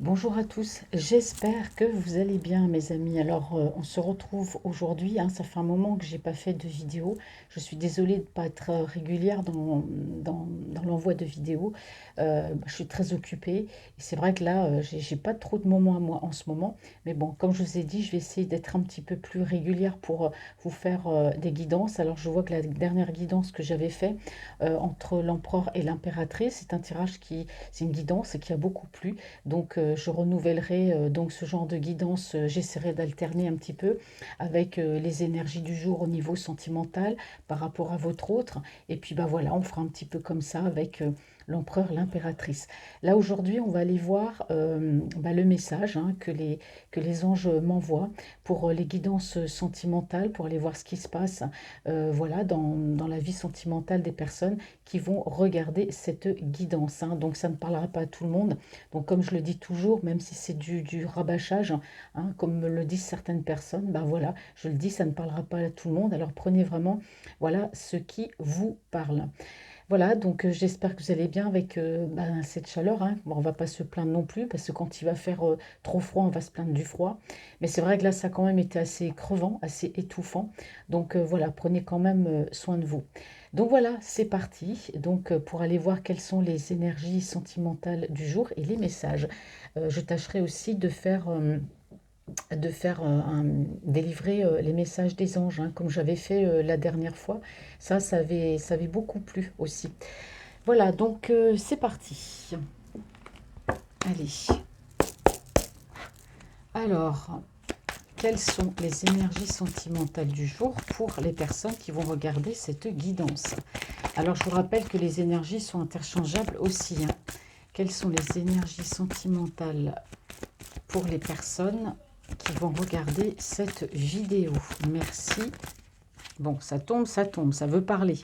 Bonjour à tous, j'espère que vous allez bien mes amis. Alors on se retrouve aujourd'hui, hein, ça fait un moment que j'ai pas fait de vidéo. Je suis désolée de ne pas être régulière dans l'envoi de vidéos. Je suis très occupée et c'est vrai que là j'ai pas trop de moments à moi en ce moment. Mais bon, comme je vous ai dit, je vais essayer d'être un petit peu plus régulière pour vous faire des guidances. Alors je vois que la dernière guidance que j'avais fait entre l'empereur et l'impératrice, c'est un tirage c'est une guidance qui a beaucoup plu. Donc, je renouvellerai donc ce genre de guidance. J'essaierai d'alterner un petit peu avec les énergies du jour au niveau sentimental par rapport à votre autre. Et puis, bah voilà, on fera un petit peu comme ça avec l'empereur, l'impératrice. Là, aujourd'hui, on va aller voir bah, le message hein, que les anges m'envoient pour les guidances sentimentales, pour aller voir ce qui se passe voilà, dans la vie sentimentale des personnes qui vont regarder cette guidance. Hein. Donc, ça ne parlera pas à tout le monde. Donc, comme je le dis toujours, même si c'est du rabâchage, hein, comme me le disent certaines personnes, ben voilà, je le dis, ça ne parlera pas à tout le monde. Alors, prenez vraiment, voilà, ce qui vous parle. Voilà, donc j'espère que vous allez bien avec ben, cette chaleur. Hein. Bon, on va pas se plaindre non plus, parce que quand il va faire trop froid, on va se plaindre du froid. Mais c'est vrai que là, ça a quand même été assez crevant, assez étouffant. Donc voilà, prenez quand même soin de vous. Donc voilà, c'est parti. Donc pour aller voir quelles sont les énergies sentimentales du jour et les messages. Je tâcherai aussi de faire délivrer les messages des anges, hein, comme j'avais fait la dernière fois. Ça avait beaucoup plu aussi. Voilà, donc c'est parti. Allez. Alors, quelles sont les énergies sentimentales du jour pour les personnes qui vont regarder cette guidance? Alors, je vous rappelle que les énergies sont interchangeables aussi. Hein. Quelles sont les énergies sentimentales pour les personnes qui vont regarder cette vidéo? Merci. Bon, ça veut parler.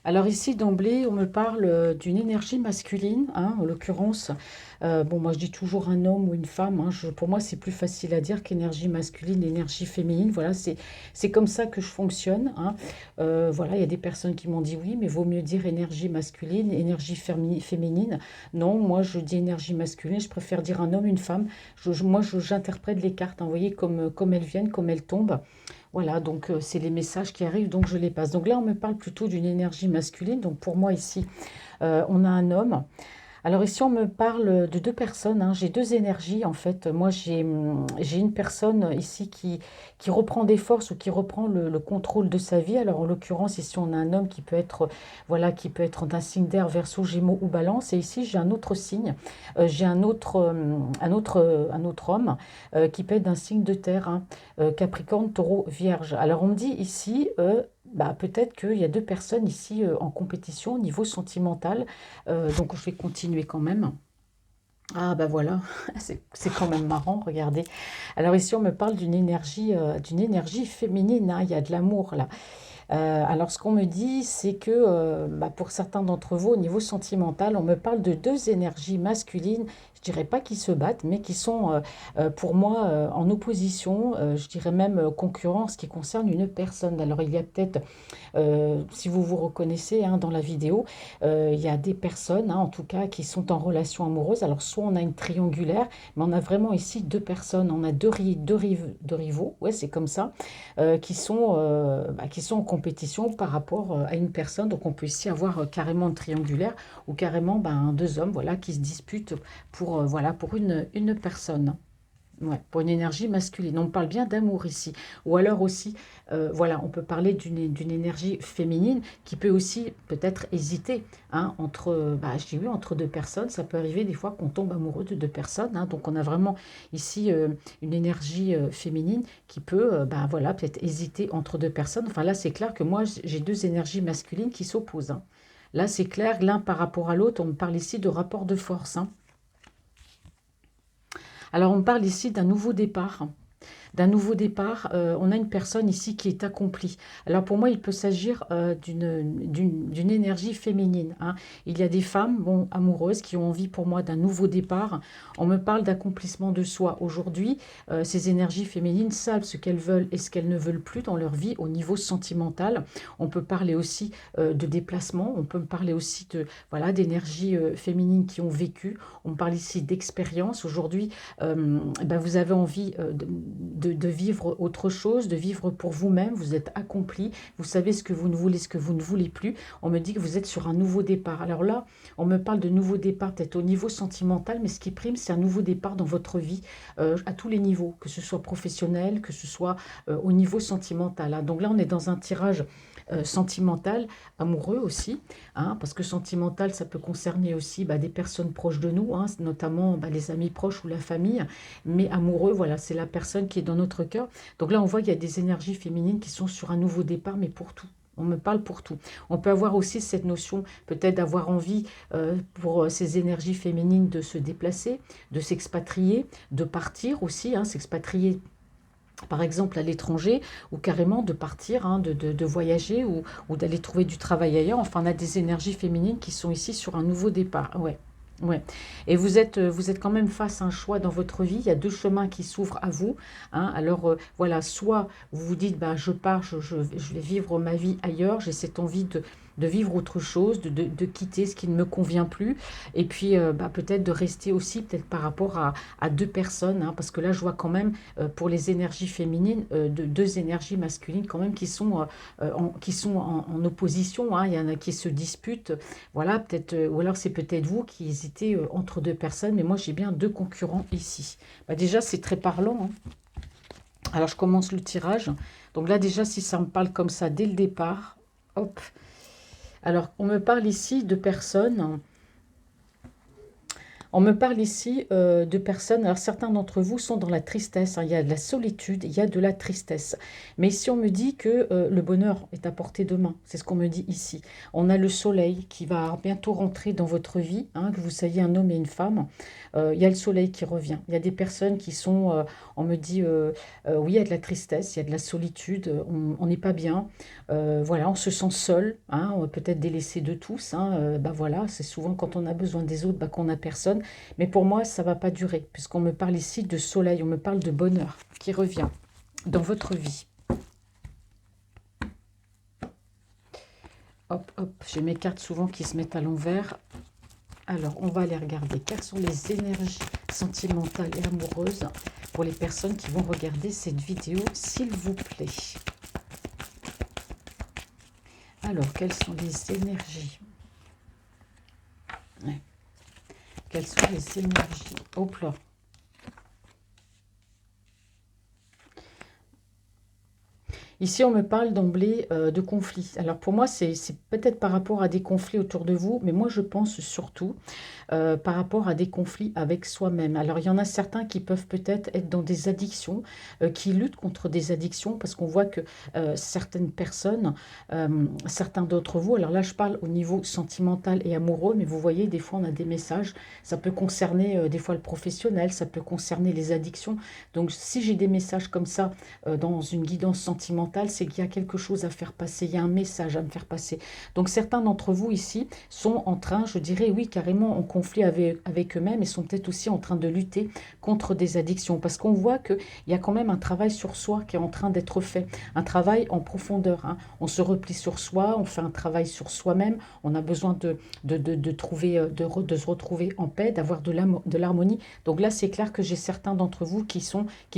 Alors ici, d'emblée, on me parle d'une énergie masculine, hein, en l'occurrence. Bon, moi, je dis toujours un homme ou une femme. Hein, pour moi, c'est plus facile à dire qu'énergie masculine, énergie féminine. Voilà, c'est comme ça que je fonctionne. Hein. Voilà, il y a des personnes qui m'ont dit oui, mais vaut mieux dire énergie masculine, énergie féminine. Non, moi, je dis énergie masculine. Je préfère dire un homme, une femme. J'interprète les cartes, hein, vous voyez, comme elles viennent, comme elles tombent. Voilà, donc c'est les messages qui arrivent, donc je les passe. Donc là, on me parle plutôt d'une énergie masculine. Donc pour moi, ici, on a un homme. Alors ici, on me parle de deux personnes. Hein. J'ai deux énergies, en fait. Moi, j'ai une personne ici qui reprend des forces ou qui reprend le contrôle de sa vie. Alors en l'occurrence, ici, on a un homme qui peut être, voilà, qui peut être d'un signe d'air, Verseau, Gémeaux ou Balance. Et ici, j'ai un autre signe. J'ai un autre homme qui peut être d'un signe de terre, hein, Capricorne, Taureau, Vierge. Alors on me dit ici, bah, peut-être qu'il y a deux personnes ici en compétition au niveau sentimental. Donc je vais continuer quand même. Ah bah voilà, c'est quand même marrant, regardez. Alors ici on me parle d'une énergie féminine, hein, il y a de l'amour là. Alors, ce qu'on me dit, c'est que bah, pour certains d'entre vous, au niveau sentimental, on me parle de deux énergies masculines. Je dirais pas qui se battent, mais qui sont pour moi en opposition, je dirais même concurrents en ce qui concerne une personne. Alors, il y a peut-être si vous vous reconnaissez hein, dans la vidéo, il y a des personnes, hein, en tout cas, qui sont en relation amoureuse. Alors, soit on a une triangulaire, mais on a vraiment ici deux personnes. On a deux rivaux, ouais, c'est comme ça, qui sont en compétition par rapport à une personne. Donc, on peut ici avoir carrément une triangulaire ou carrément ben, deux hommes voilà, qui se disputent pour, voilà, pour une personne. Ouais, pour une énergie masculine. On parle bien d'amour ici. Ou alors aussi, voilà, on peut parler d'une énergie féminine qui peut aussi peut-être hésiter hein, entre, bah, je dis oui, entre deux personnes. Ça peut arriver des fois qu'on tombe amoureux de deux personnes. Hein. Donc on a vraiment ici une énergie féminine qui peut, bah, voilà, peut-être hésiter entre deux personnes. Enfin là, c'est clair que moi, j'ai deux énergies masculines qui s'opposent. Hein. Là, c'est clair, l'un par rapport à l'autre, on me parle ici de rapport de force. Hein. Alors, on parle ici d'un nouveau départ. d'un nouveau départ. On a une personne ici qui est accomplie. Alors pour moi, il peut s'agir d'une énergie féminine, hein. Il y a des femmes, bon, amoureuses qui ont envie pour moi d'un nouveau départ. On me parle d'accomplissement de soi. Aujourd'hui, ces énergies féminines savent ce qu'elles veulent et ce qu'elles ne veulent plus dans leur vie au niveau sentimental. On peut parler aussi de déplacement. On peut me parler aussi de, voilà, d'énergies féminines qui ont vécu. On parle ici d'expérience. Aujourd'hui, ben vous avez envie de vivre autre chose, de vivre pour vous-même. Vous êtes accompli. Vous savez ce que vous ne voulez, ce que vous ne voulez plus. On me dit que vous êtes sur un nouveau départ. Alors là, on me parle de nouveau départ peut-être au niveau sentimental, mais ce qui prime, c'est un nouveau départ dans votre vie à tous les niveaux, que ce soit professionnel, que ce soit au niveau sentimental, hein. Donc là, on est dans un tirage sentimental, amoureux aussi, hein, parce que sentimental, ça peut concerner aussi des personnes proches de nous, hein, notamment les amis proches ou la famille, mais amoureux, voilà, c'est la personne qui est dans notre cœur. Donc là, on voit qu'il y a des énergies féminines qui sont sur un nouveau départ, mais pour tout. On me parle pour tout. On peut avoir aussi cette notion peut-être d'avoir envie pour ces énergies féminines de se déplacer, de s'expatrier, de partir aussi, hein, s'expatrier par exemple à l'étranger, ou carrément de partir, hein, de voyager, ou d'aller trouver du travail ailleurs. Enfin, on a des énergies féminines qui sont ici sur un nouveau départ. Ouais. Ouais. Et vous êtes quand même face à un choix dans votre vie. Il y a deux chemins qui s'ouvrent à vous, hein. Alors voilà, soit vous vous dites, je pars, je vais vivre ma vie ailleurs. J'ai cette envie de vivre autre chose, de quitter ce qui ne me convient plus. Et puis peut-être de rester aussi, peut-être par rapport à deux personnes, hein, parce que là, je vois quand même pour les énergies féminines, deux énergies masculines quand même qui sont en opposition, hein. Il y en a qui se disputent. Voilà, peut-être, ou alors c'est peut-être vous qui hésitez entre deux personnes, mais moi j'ai bien deux concurrents ici. Déjà, c'est très parlant, hein. Alors, je commence le tirage. Donc là, déjà, si ça me parle comme ça dès le départ, hop. Alors, on me parle ici de personnes. On me parle ici de personnes, alors certains d'entre vous sont dans la tristesse, hein. Il y a de la solitude, il y a de la tristesse. Mais ici, on me dit que le bonheur est à portée de main. C'est ce qu'on me dit ici. On a le soleil qui va bientôt rentrer dans votre vie, hein, que vous soyez un homme et une femme. Il y a le soleil qui revient. Il y a des personnes qui sont, on me dit, oui, il y a de la tristesse, il y a de la solitude, on n'est pas bien. Voilà, on se sent seul, hein, peut-être délaissé de tous, hein. Voilà, c'est souvent quand on a besoin des autres qu'on n'a personne. Mais pour moi, ça ne va pas durer, puisqu'on me parle ici de soleil, on me parle de bonheur qui revient dans votre vie. Hop, hop, j'ai mes cartes souvent qui se mettent à l'envers. Alors, on va aller regarder quelles sont les énergies sentimentales et amoureuses pour les personnes qui vont regarder cette vidéo, s'il vous plaît. Alors, quelles sont les énergies? Ouais. Quelles sont les énergies? Hop là. Ici, on me parle d'emblée de conflits. Alors pour moi, c'est peut-être par rapport à des conflits autour de vous, mais moi je pense surtout par rapport à des conflits avec soi-même. Alors il y en a certains qui peuvent peut-être être dans des addictions, qui luttent contre des addictions, parce qu'on voit que certaines personnes, certains d'entre vous, alors là je parle au niveau sentimental et amoureux, mais vous voyez, des fois on a des messages, ça peut concerner des fois le professionnel, ça peut concerner les addictions. Donc si j'ai des messages comme ça dans une guidance sentimentale, c'est qu'il y a quelque chose à faire passer, il y a un message à me faire passer. Donc certains d'entre vous ici sont en train, je dirais oui, carrément en conflit avec eux-mêmes, et sont peut-être aussi en train de lutter contre des addictions, parce qu'on voit qu'il y a quand même un travail sur soi qui est en train d'être fait, un travail en profondeur, hein. On se replie sur soi, on fait un travail sur soi-même, on a besoin trouver, de se retrouver en paix, d'avoir de l'harmonie. Donc là, c'est clair que j'ai certains d'entre vous qui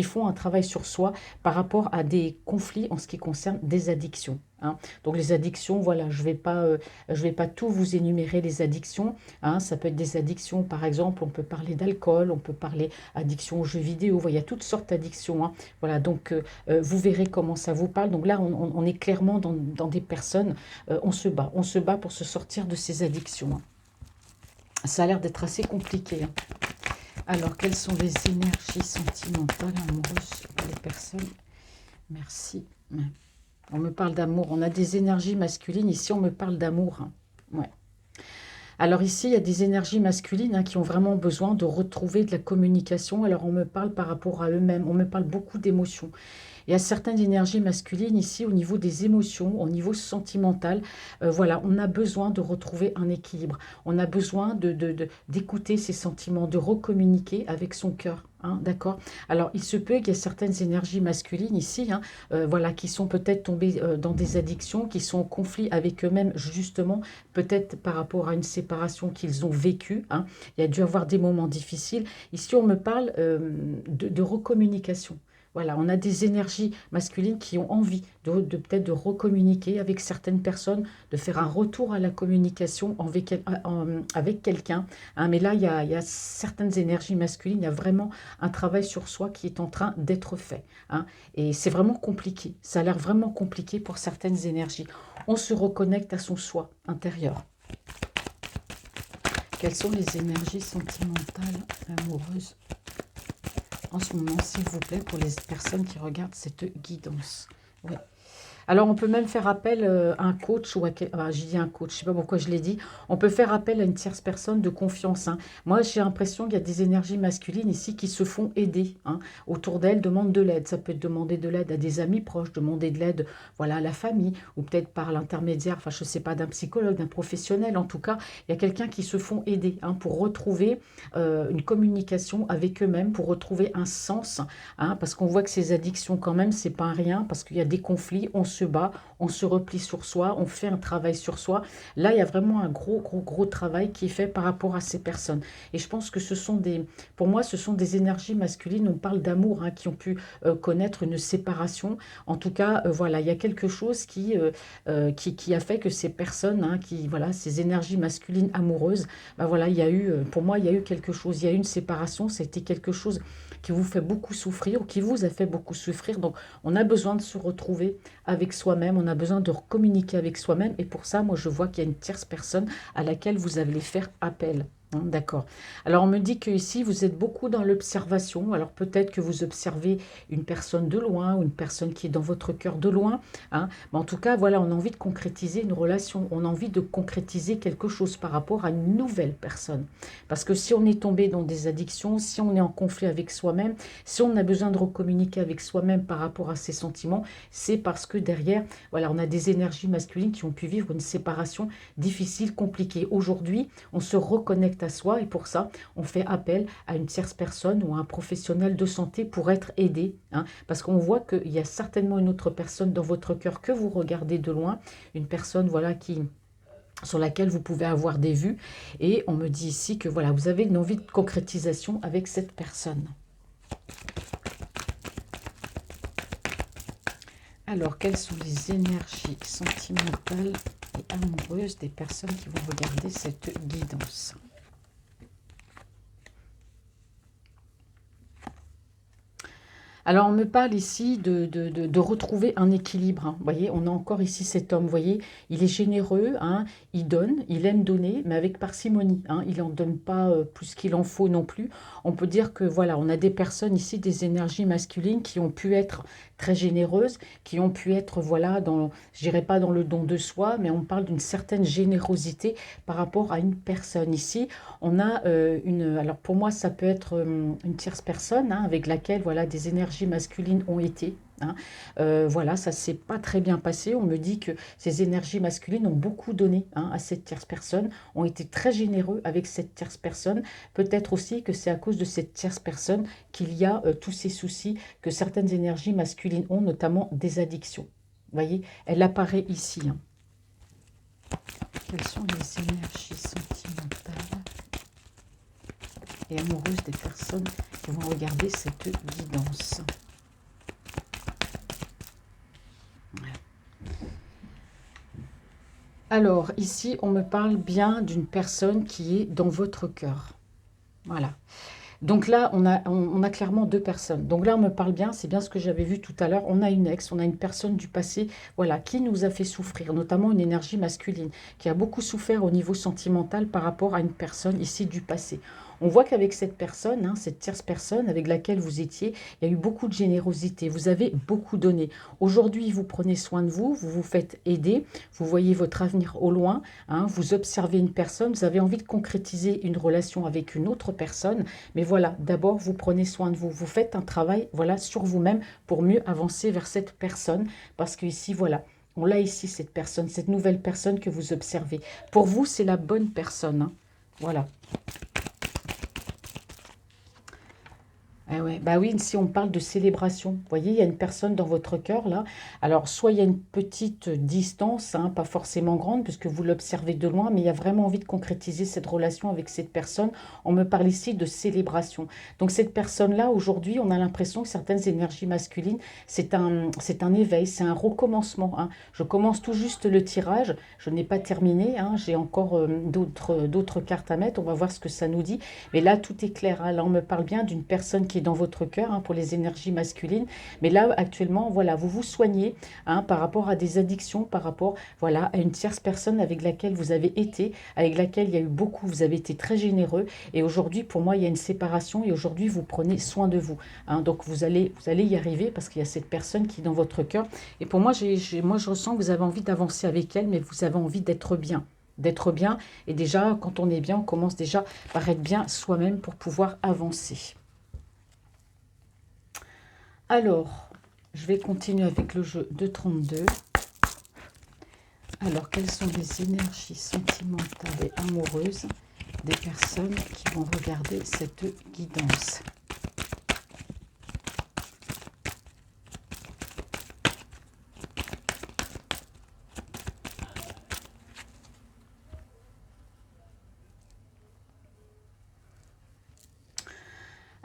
font un travail sur soi par rapport à des conflits en ce qui concerne des addictions, hein. Donc les addictions, voilà, je vais pas tout vous énumérer les addictions, hein. Ça peut être des addictions, par exemple, on peut parler d'alcool, on peut parler addiction aux jeux vidéo, il y a toutes sortes d'addictions, hein. Voilà, donc vous verrez comment ça vous parle. Donc là, on est clairement dans des personnes, on se bat pour se sortir de ces addictions, hein. Ça a l'air d'être assez compliqué, hein. Alors, quelles sont les énergies sentimentales, amoureuses pour les personnes? Merci. On me parle d'amour. On a des énergies masculines. Ici, on me parle d'amour, hein. Ouais. Alors ici, il y a des énergies masculines qui ont vraiment besoin de retrouver de la communication. Alors on me parle par rapport à eux-mêmes, on me parle beaucoup d'émotions. Il y a certaines énergies masculines ici au niveau des émotions, au niveau sentimental. Voilà, on a besoin de retrouver un équilibre. On a besoin d'écouter ses sentiments, de recommuniquer avec son cœur. Hein, d'accord. Alors, il se peut qu'il y ait certaines énergies masculines ici, voilà, qui sont peut-être tombées dans des addictions, qui sont en conflit avec eux-mêmes, justement, peut-être par rapport à une séparation qu'ils ont vécue. Hein. Il y a dû avoir des moments difficiles. Ici, on me parle de recommunication. Voilà, on a des énergies masculines qui ont envie peut-être de recommuniquer avec certaines personnes, de faire un retour à la communication avec quelqu'un. Hein. Mais là, il y a certaines énergies masculines, il y a vraiment un travail sur soi qui est en train d'être fait. Hein. Et c'est vraiment compliqué. Ça a l'air vraiment compliqué pour certaines énergies. On se reconnecte à son soi intérieur. Quelles sont les énergies sentimentales, amoureuses en ce moment, s'il vous plaît, pour les personnes qui regardent cette guidance? Oui. Alors, on peut même faire appel à un coach ou à... j'ai dit un coach, je ne sais pas pourquoi je l'ai dit. On peut faire appel à une tierce personne de confiance. Hein. Moi, j'ai l'impression qu'il y a des énergies masculines ici qui se font aider. Hein. Autour d'elles, demandent de l'aide. Ça peut être demander de l'aide à des amis proches, demander de l'aide, voilà, à la famille, ou peut-être par l'intermédiaire, enfin, je ne sais pas, d'un psychologue, d'un professionnel. En tout cas, il y a quelqu'un qui se font aider pour retrouver une communication avec eux-mêmes, pour retrouver un sens. Hein, parce qu'on voit que ces addictions, quand même, c'est pas un rien, parce qu'il y a des conflits, on se bat, on se replie sur soi, on fait un travail sur soi. Là, il y a vraiment un gros travail qui est fait par rapport à ces personnes. Et je pense que pour moi, ce sont des énergies masculines. On parle d'amour, qui ont pu connaître une séparation. En tout cas, voilà, il y a quelque chose qui a fait que ces personnes, voilà, ces énergies masculines amoureuses, ben voilà, il y a eu, pour moi, il y a eu quelque chose. Il y a eu une séparation. C'était quelque chose qui vous fait beaucoup souffrir ou qui vous a fait beaucoup souffrir. Donc, on a besoin de se retrouver avec soi-même, on a besoin de communiquer avec soi-même. Et pour ça, moi, je vois qu'il y a une tierce personne à laquelle vous allez faire appel. Hein, d'accord. Alors, on me dit que ici, vous êtes beaucoup dans l'observation. Alors, peut-être que vous observez une personne de loin ou une personne qui est dans votre cœur de loin. Hein. Mais en tout cas, voilà, on a envie de concrétiser une relation. On a envie de concrétiser quelque chose par rapport à une nouvelle personne. Parce que si on est tombé dans des addictions, si on est en conflit avec soi-même, si on a besoin de recommuniquer avec soi-même par rapport à ses sentiments, c'est parce que derrière, voilà, on a des énergies masculines qui ont pu vivre une séparation difficile, compliquée. Aujourd'hui, on se reconnecte à soi et pour ça, on fait appel à une tierce personne ou à un professionnel de santé pour être aidé. Hein, parce qu'on voit qu'il y a certainement une autre personne dans votre cœur que vous regardez de loin, une personne, voilà, sur laquelle vous pouvez avoir des vues. Et on me dit ici que voilà, vous avez une envie de concrétisation avec cette personne. Alors, quelles sont les énergies sentimentales et amoureuses des personnes qui vont regarder cette guidance? Alors, on me parle ici de retrouver un équilibre. Hein. Vous voyez, on a encore ici cet homme. Vous voyez, il est généreux, il donne, il aime donner, mais avec parcimonie. Hein. Il n'en donne pas plus qu'il en faut non plus. On peut dire que, voilà, on a des personnes ici, des énergies masculines qui ont pu être très généreuses, qui ont pu être, voilà, je dirais pas dans le don de soi, mais on parle d'une certaine générosité par rapport à une personne. Ici, on a alors pour moi, ça peut être une tierce personne avec laquelle, voilà, des énergies masculines ont été. Hein. Voilà, ça s'est pas très bien passé. On me dit que ces énergies masculines ont beaucoup donné à cette tierce personne, ont été très généreux avec cette tierce personne. Peut-être aussi que c'est à cause de cette tierce personne qu'il y a tous ces soucis que certaines énergies masculines ont, notamment des addictions. Vous voyez, elle apparaît ici. Hein. Quelles sont les énergies sentimentales et amoureuses des personnes qui vont regarder cette guidance? Alors, ici, on me parle bien d'une personne qui est dans votre cœur. Voilà. Donc là, on a clairement deux personnes. Donc là, on me parle bien, c'est bien ce que j'avais vu tout à l'heure. On a une ex, on a une personne du passé, voilà, qui nous a fait souffrir, notamment une énergie masculine, qui a beaucoup souffert au niveau sentimental par rapport à une personne ici du passé. On voit qu'avec cette personne, hein, cette tierce personne avec laquelle vous étiez, il y a eu beaucoup de générosité. Vous avez beaucoup donné. Aujourd'hui, vous prenez soin de vous, vous vous faites aider, vous voyez votre avenir au loin, hein, vous observez une personne, vous avez envie de concrétiser une relation avec une autre personne. Mais voilà, d'abord, vous prenez soin de vous. Vous faites un travail, voilà, sur vous-même pour mieux avancer vers cette personne. Parce que ici, voilà, on l'a ici, cette personne, cette nouvelle personne que vous observez. Pour vous, c'est la bonne personne, hein. Voilà. Ah ouais, bah oui, si on parle de célébration, vous voyez, il y a une personne dans votre cœur là. Alors, soit il y a une petite distance, hein, pas forcément grande, puisque vous l'observez de loin, mais il y a vraiment envie de concrétiser cette relation avec cette personne. On me parle ici de célébration. Donc, cette personne-là, aujourd'hui, on a l'impression que certaines énergies masculines, c'est un éveil, c'est un recommencement, hein. Je commence tout juste le tirage, je n'ai pas terminé, hein, j'ai encore d'autres cartes à mettre, on va voir ce que ça nous dit. Mais là, tout est clair, hein. Là, on me parle bien d'une personne qui est dans votre cœur, hein, pour les énergies masculines. Mais là, actuellement, voilà, vous vous soignez, hein, par rapport à des addictions, par rapport, voilà, à une tierce personne avec laquelle vous avez été, avec laquelle il y a eu beaucoup, vous avez été très généreux. Et aujourd'hui, pour moi, il y a une séparation et aujourd'hui, vous prenez soin de vous, hein. Donc, vous allez y arriver parce qu'il y a cette personne qui est dans votre cœur. Et pour moi, moi, je ressens que vous avez envie d'avancer avec elle, mais vous avez envie d'être bien. D'être bien. Et déjà, quand on est bien, on commence déjà par être bien soi-même pour pouvoir avancer. Alors, je vais continuer avec le jeu de 32. Alors, quelles sont les énergies sentimentales et amoureuses des personnes qui vont regarder cette guidance?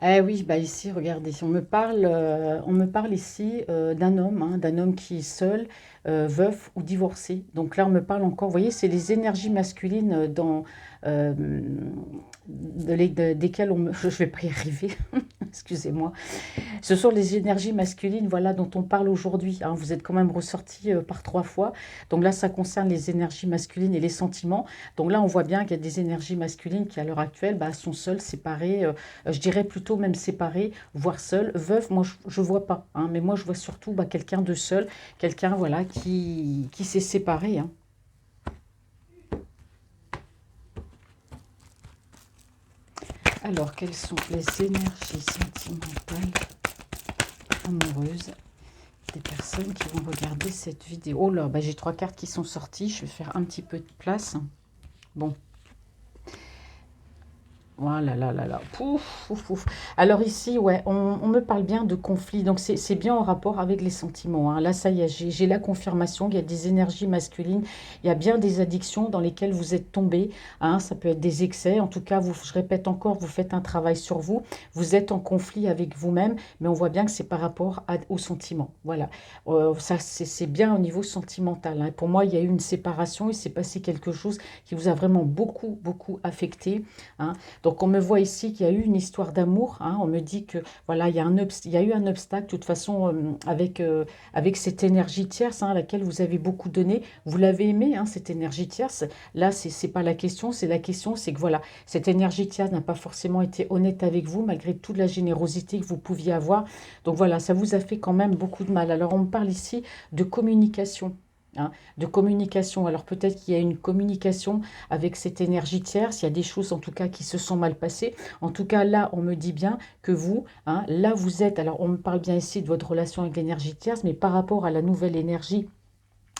Eh oui, bah ici, regardez, on me parle ici d'un homme, hein, d'un homme qui est seul, veuf ou divorcé. Donc là, on me parle encore, vous voyez, c'est les énergies masculines euh, desquelles je vais pas y arriver, excusez-moi. Ce sont les énergies masculines, voilà, dont on parle aujourd'hui, hein. Vous êtes quand même ressorti par 3 fois. Donc là, ça concerne les énergies masculines et les sentiments. Donc là, on voit bien qu'il y a des énergies masculines qui, à l'heure actuelle, bah, sont seules, séparées. Je dirais plutôt même séparées, voire seules. Veuve, moi, je ne vois pas, hein, mais moi, je vois surtout, bah, quelqu'un de seul, quelqu'un, voilà, qui s'est séparé, hein. Alors, quelles sont les énergies sentimentales amoureuses des personnes qui vont regarder cette vidéo? Oh là, bah, j'ai 3 cartes qui sont sorties. Je vais faire un petit peu de place. Bon. Voilà, là, là, là. Pouf, pouf, pouf. Alors ici, ouais, on me parle bien de conflit. Donc c'est bien en rapport avec les sentiments, hein. Là, ça y est, j'ai la confirmation. Il y a des énergies masculines. Il y a bien des addictions dans lesquelles vous êtes tombé, hein. Ça peut être des excès. En tout cas, je répète encore, vous faites un travail sur vous. Vous êtes en conflit avec vous-même. Mais on voit bien que c'est par rapport aux sentiments. Voilà. Ça, c'est bien au niveau sentimental, hein. Pour moi, il y a eu une séparation. Il s'est passé quelque chose qui vous a vraiment beaucoup, beaucoup affecté, hein. Donc, on me voit ici qu'il y a eu une histoire d'amour, hein. On me dit que, voilà, il y a eu un obstacle, de toute façon, avec cette énergie tierce, hein, à laquelle vous avez beaucoup donné. Vous l'avez aimé, hein, cette énergie tierce. Là, c'est pas la question, c'est la question, c'est que, voilà, cette énergie tierce n'a pas forcément été honnête avec vous, malgré toute la générosité que vous pouviez avoir. Donc, voilà, ça vous a fait quand même beaucoup de mal. Alors, on me parle ici de communication, hein, de communication. Alors peut-être qu'il y a une communication avec cette énergie tierce, il y a des choses en tout cas qui se sont mal passées. En tout cas là, on me dit bien que vous, hein, là vous êtes, alors on me parle bien ici de votre relation avec l'énergie tierce, mais par rapport à la nouvelle énergie,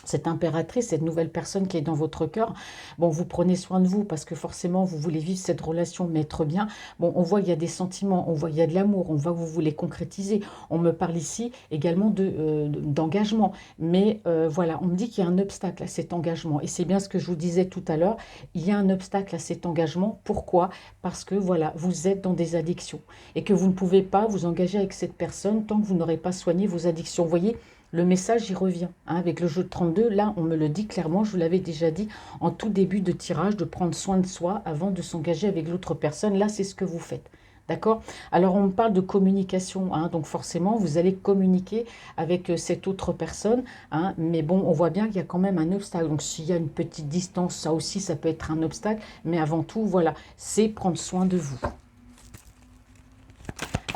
cette impératrice, cette nouvelle personne qui est dans votre cœur, bon, vous prenez soin de vous parce que forcément, vous voulez vivre cette relation, mais être bien. Bon, on voit qu'il y a des sentiments, on voit qu'il y a de l'amour, on voit que vous voulez concrétiser. On me parle ici également d'engagement. Mais voilà, on me dit qu'il y a un obstacle à cet engagement. Et c'est bien ce que je vous disais tout à l'heure, il y a un obstacle à cet engagement. Pourquoi? Parce que voilà, vous êtes dans des addictions et que vous ne pouvez pas vous engager avec cette personne tant que vous n'aurez pas soigné vos addictions. Vous voyez, le message y revient, hein, avec le jeu de 32, là, on me le dit clairement, je vous l'avais déjà dit en tout début de tirage, de prendre soin de soi avant de s'engager avec l'autre personne. Là, c'est ce que vous faites. D'accord? Alors, on me parle de communication, hein, donc forcément, vous allez communiquer avec cette autre personne, hein, mais bon, on voit bien qu'il y a quand même un obstacle. Donc, s'il y a une petite distance, ça aussi, ça peut être un obstacle, mais avant tout, voilà, c'est prendre soin de vous.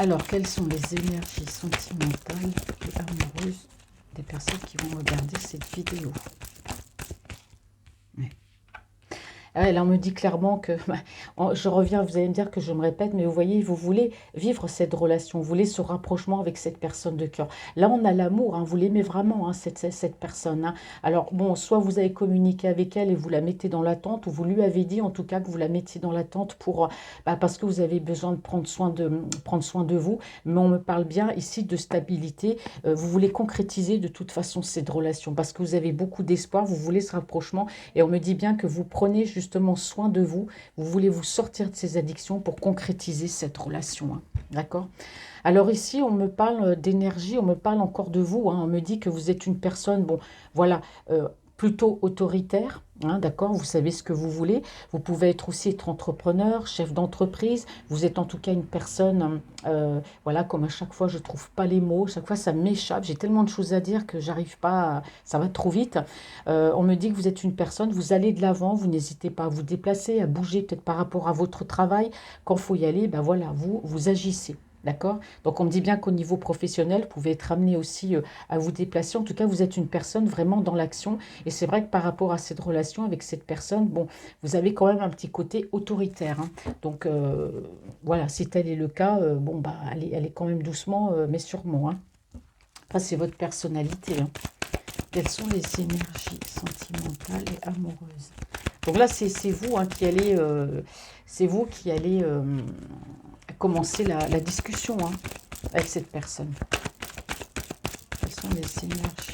Alors, quelles sont les énergies sentimentales et amoureuses des personnes qui vont regarder cette vidéo? Ouais. Ouais, là, on me dit clairement que, je reviens, vous allez me dire que je me répète, mais vous voyez, vous voulez vivre cette relation, vous voulez ce rapprochement avec cette personne de cœur. Là, on a l'amour, hein, vous l'aimez vraiment, hein, cette personne. Hein. Alors, bon, soit vous avez communiqué avec elle et vous la mettez dans l'attente, ou vous lui avez dit, en tout cas, que vous la mettiez dans l'attente pour, parce que vous avez besoin de prendre soin de vous. Mais on me parle bien ici de stabilité. Vous voulez concrétiser de toute façon cette relation, parce que vous avez beaucoup d'espoir, vous voulez ce rapprochement, et on me dit bien que vous prenez justement soin de vous. Vous voulez vous sortir de ces addictions pour concrétiser cette relation. Hein. D'accord? Alors ici, on me parle d'énergie, on me parle encore de vous. Hein. On me dit que vous êtes une personne, bon, voilà, plutôt autoritaire. Hein, d'accord, vous savez ce que vous voulez. Vous pouvez être entrepreneur, chef d'entreprise. Vous êtes en tout cas une personne, voilà, comme à chaque fois, je ne trouve pas les mots. Chaque fois, ça m'échappe. J'ai tellement de choses à dire que j'arrive pas. Ça va trop vite. On me dit que vous êtes une personne, vous allez de l'avant, vous n'hésitez pas à vous déplacer, à bouger peut-être par rapport à votre travail. Quand il faut y aller, ben voilà, vous agissez. D'accord? Donc on me dit bien qu'au niveau professionnel, vous pouvez être amené aussi à vous déplacer. En tout cas, vous êtes une personne vraiment dans l'action. Et c'est vrai que par rapport à cette relation avec cette personne, bon, vous avez quand même un petit côté autoritaire. Hein. Donc voilà, si tel est le cas, bon, bah, allez quand même doucement, mais sûrement. Hein. Enfin, c'est votre personnalité. Hein. Quelles sont les énergies sentimentales et amoureuses? Donc là, c'est vous hein, qui allez, commencer la discussion hein, avec cette personne. Quelles sont les énergies?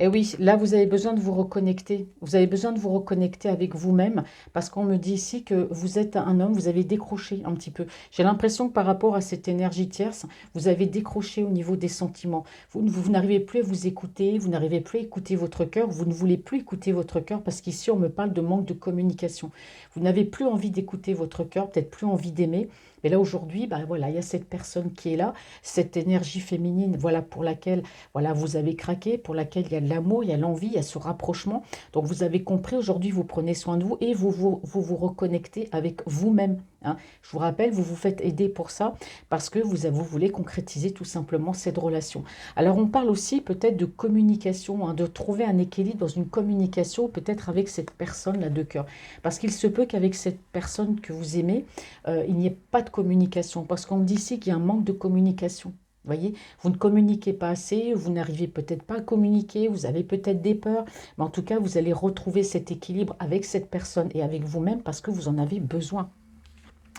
Et oui, là, vous avez besoin de vous reconnecter. Vous avez besoin de vous reconnecter avec vous-même parce qu'on me dit ici que vous êtes un homme, vous avez décroché un petit peu. J'ai l'impression que par rapport à cette énergie tierce, vous avez décroché au niveau des sentiments. Vous n'arrivez plus à vous écouter, vous n'arrivez plus à écouter votre cœur, vous ne voulez plus écouter votre cœur parce qu'ici, on me parle de manque de communication. Vous n'avez plus envie d'écouter votre cœur, peut-être plus envie d'aimer. Mais là, aujourd'hui, bah, voilà, il y a cette personne qui est là, cette énergie féminine, voilà, pour laquelle voilà, vous avez craqué, pour laquelle il y a de l'amour, il y a l'envie, il y a ce rapprochement. Donc vous avez compris, aujourd'hui vous prenez soin de vous et vous reconnectez avec vous-même. Hein. Je vous rappelle, vous vous faites aider pour ça parce que vous voulez concrétiser tout simplement cette relation. Alors on parle aussi peut-être de communication, hein, de trouver un équilibre dans une communication peut-être avec cette personne-là de cœur. Parce qu'il se peut qu'avec cette personne que vous aimez, il n'y ait pas de communication. Parce qu'on me dit ici qu'il y a un manque de communication. Voyez, vous ne communiquez pas assez, vous n'arrivez peut-être pas à communiquer, vous avez peut-être des peurs, mais en tout cas, vous allez retrouver cet équilibre avec cette personne et avec vous-même parce que vous en avez besoin.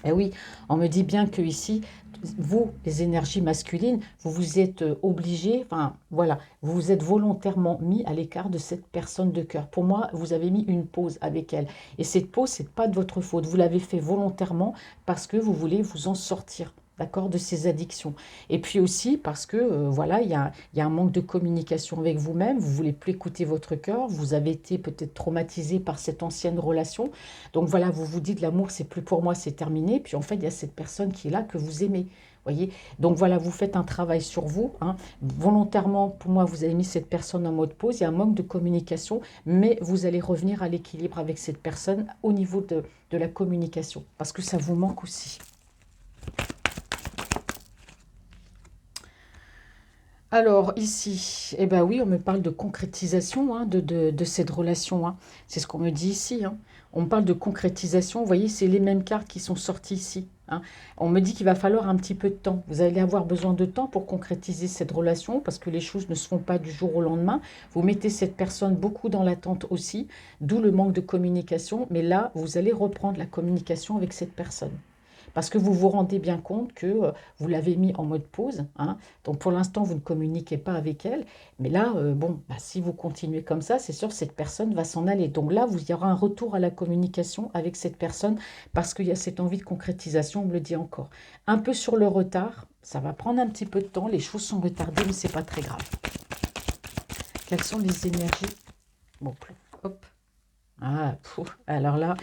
Et oui, on me dit bien que ici, vous, les énergies masculines, vous vous êtes obligés, enfin voilà, vous vous êtes volontairement mis à l'écart de cette personne de cœur. Pour moi, vous avez mis une pause avec elle. Et cette pause, c'est pas de votre faute. Vous l'avez fait volontairement parce que vous voulez vous en sortir. D'accord, de ces addictions. Et puis aussi parce que, voilà, il y a un manque de communication avec vous-même, vous voulez plus écouter votre cœur, vous avez été peut-être traumatisé par cette ancienne relation. Donc voilà, vous vous dites l'amour, c'est plus pour moi, c'est terminé. Puis en fait, il y a cette personne qui est là que vous aimez. Voyez, donc voilà, vous faites un travail sur vous. Hein. Volontairement, pour moi, vous avez mis cette personne en mode pause. Il y a un manque de communication, mais vous allez revenir à l'équilibre avec cette personne au niveau de la communication, parce que ça vous manque aussi. Alors ici, eh ben oui, on me parle de concrétisation hein, de cette relation. Hein. C'est ce qu'on me dit ici. Hein. On me parle de concrétisation. Vous voyez, c'est les mêmes cartes qui sont sorties ici. Hein. On me dit qu'il va falloir un petit peu de temps. Vous allez avoir besoin de temps pour concrétiser cette relation parce que les choses ne se font pas du jour au lendemain. Vous mettez cette personne beaucoup dans l'attente aussi, d'où le manque de communication. Mais là, vous allez reprendre la communication avec cette personne. Parce que vous vous rendez bien compte que vous l'avez mis en mode pause. Hein. Donc pour l'instant, vous ne communiquez pas avec elle. Mais là, bon, bah, si vous continuez comme ça, c'est sûr que cette personne va s'en aller. Donc là, il y aura un retour à la communication avec cette personne parce qu'il y a cette envie de concrétisation, on me le dit encore. Un peu sur le retard, ça va prendre un petit peu de temps. Les choses sont retardées, mais ce n'est pas très grave. Quelles sont les énergies? Bon, hop. Ah, alors là...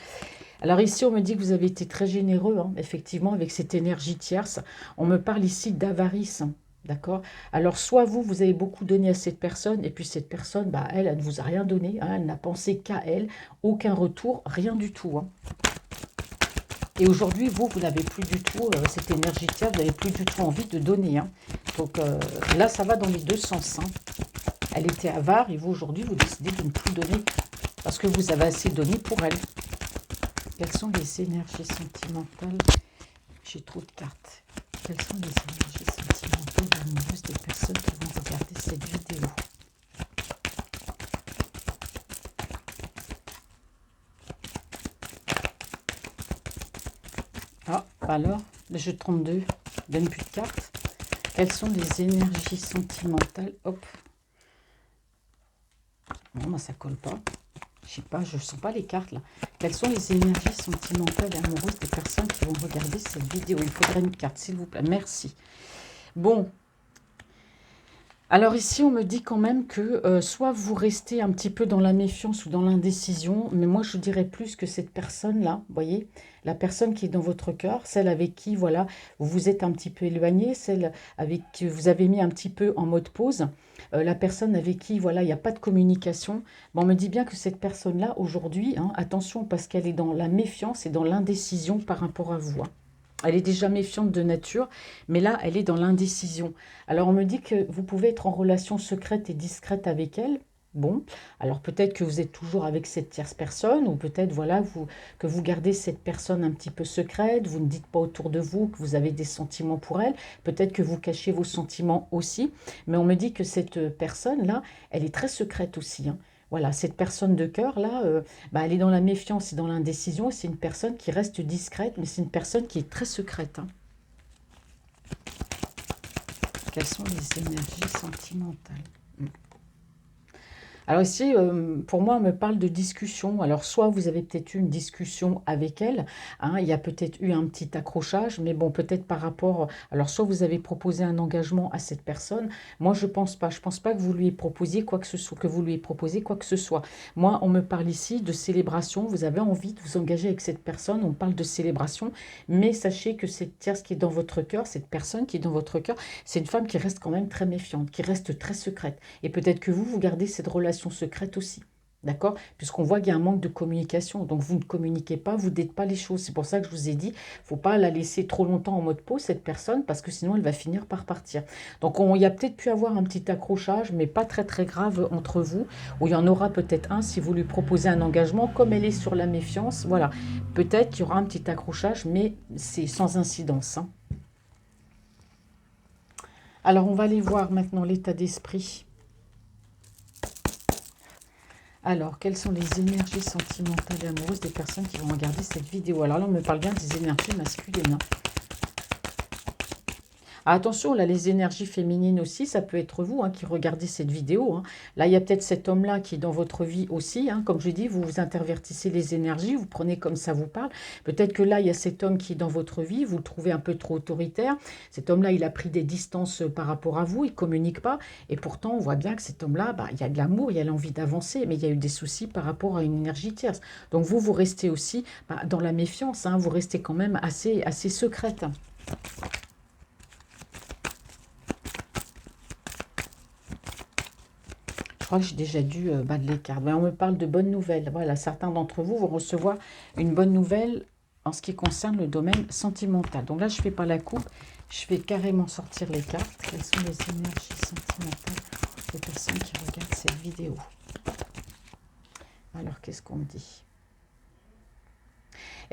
Alors ici, on me dit que vous avez été très généreux, hein, effectivement, avec cette énergie tierce. On me parle ici d'avarice, hein, d'accord? Alors soit vous avez beaucoup donné à cette personne, et puis cette personne, bah, elle ne vous a rien donné, hein, elle n'a pensé qu'à elle, aucun retour, rien du tout. Hein. Et aujourd'hui, vous n'avez plus du tout cette énergie tierce, vous n'avez plus du tout envie de donner. Hein. Donc là, ça va dans les deux sens. Hein. Elle était avare et vous, aujourd'hui, vous décidez de ne plus donner parce que vous avez assez donné pour elle. Quelles sont les énergies sentimentales? J'ai trop de cartes. Quelles sont les énergies sentimentales et amoureuses des personnes qui vont regarder cette vidéo? Ah, alors, le jeu 32, donne plus de cartes. Quelles sont les énergies sentimentales? Hop. Non, moi, ça colle pas. Je sais pas, je sens pas les cartes, là. Quelles sont les énergies sentimentales et amoureuses des personnes qui vont regarder cette vidéo? Il faudrait une carte, s'il vous plaît. Merci. Bon. Alors ici, on me dit quand même que soit vous restez un petit peu dans la méfiance ou dans l'indécision, mais moi je dirais plus que cette personne-là, vous voyez, la personne qui est dans votre cœur, celle avec qui, voilà, vous vous êtes un petit peu éloigné, celle avec qui vous avez mis un petit peu en mode pause, la personne avec qui, voilà, il n'y a pas de communication, bon, on me dit bien que cette personne-là, aujourd'hui, hein, attention, parce qu'elle est dans la méfiance et dans l'indécision par rapport à vous, hein. Elle est déjà méfiante de nature, mais là, elle est dans l'indécision. Alors, on me dit que vous pouvez être en relation secrète et discrète avec elle. Bon, alors peut-être que vous êtes toujours avec cette tierce personne, ou peut-être voilà que vous gardez cette personne un petit peu secrète, vous ne dites pas autour de vous que vous avez des sentiments pour elle, peut-être que vous cachez vos sentiments aussi, mais on me dit que cette personne-là, elle est très secrète aussi, hein. Voilà, cette personne de cœur, là, elle est dans la méfiance et dans l'indécision. C'est une personne qui reste discrète, mais c'est une personne qui est très secrète, hein. Quelles sont les énergies sentimentales? Alors ici, pour moi, on me parle de discussion. Alors, soit vous avez peut-être eu une discussion avec elle, hein, il y a peut-être eu un petit accrochage, mais bon, peut-être par rapport... Alors, soit vous avez proposé un engagement à cette personne. Moi, je pense pas. Je pense pas que vous lui proposiez quoi que ce soit, Moi, on me parle ici de célébration. Vous avez envie de vous engager avec cette personne. On parle de célébration, mais sachez que cette tierce qui est dans votre cœur, cette personne qui est dans votre cœur, c'est une femme qui reste quand même très méfiante, qui reste très secrète. Et peut-être que vous gardez cette relation secrète aussi. D'accord? Puisqu'on voit qu'il y a un manque de communication. Donc, vous ne communiquez pas, vous ne dites pas les choses. C'est pour ça que je vous ai dit, il ne faut pas la laisser trop longtemps en mode pause, cette personne, parce que sinon, elle va finir par partir. Donc, il y a peut-être pu avoir un petit accrochage, mais pas très, très grave entre vous. Ou il y en aura peut-être un si vous lui proposez un engagement. Comme elle est sur la méfiance, voilà. Peut-être qu'il y aura un petit accrochage, mais c'est sans incidence, hein. Alors, on va aller voir maintenant l'état d'esprit. Alors, quelles sont les énergies sentimentales et amoureuses des personnes qui vont regarder cette vidéo? Alors là, on me parle bien des énergies masculines, hein. Ah, attention, là, les énergies féminines aussi, ça peut être vous, hein, qui regardez cette vidéo, hein. Là, il y a peut-être cet homme-là qui est dans votre vie aussi, hein. Comme je dis, vous vous intervertissez les énergies, vous prenez comme ça vous parle. Peut-être que là, il y a cet homme qui est dans votre vie, vous le trouvez un peu trop autoritaire. Cet homme-là, il a pris des distances par rapport à vous, il ne communique pas. Et pourtant, on voit bien que cet homme-là, il y a de l'amour, il y a l'envie d'avancer, mais il y a eu des soucis par rapport à une énergie tierce. Donc vous, vous restez aussi dans la méfiance, hein, vous restez quand même assez secrète. Je crois que j'ai déjà dû battre les cartes. Mais on me parle de bonnes nouvelles. Voilà, certains d'entre vous vont recevoir une bonne nouvelle en ce qui concerne le domaine sentimental. Donc là, je ne fais pas la coupe. Je vais carrément sortir les cartes. Quelles sont les énergies sentimentales des personnes qui regardent cette vidéo? Alors, qu'est-ce qu'on me dit?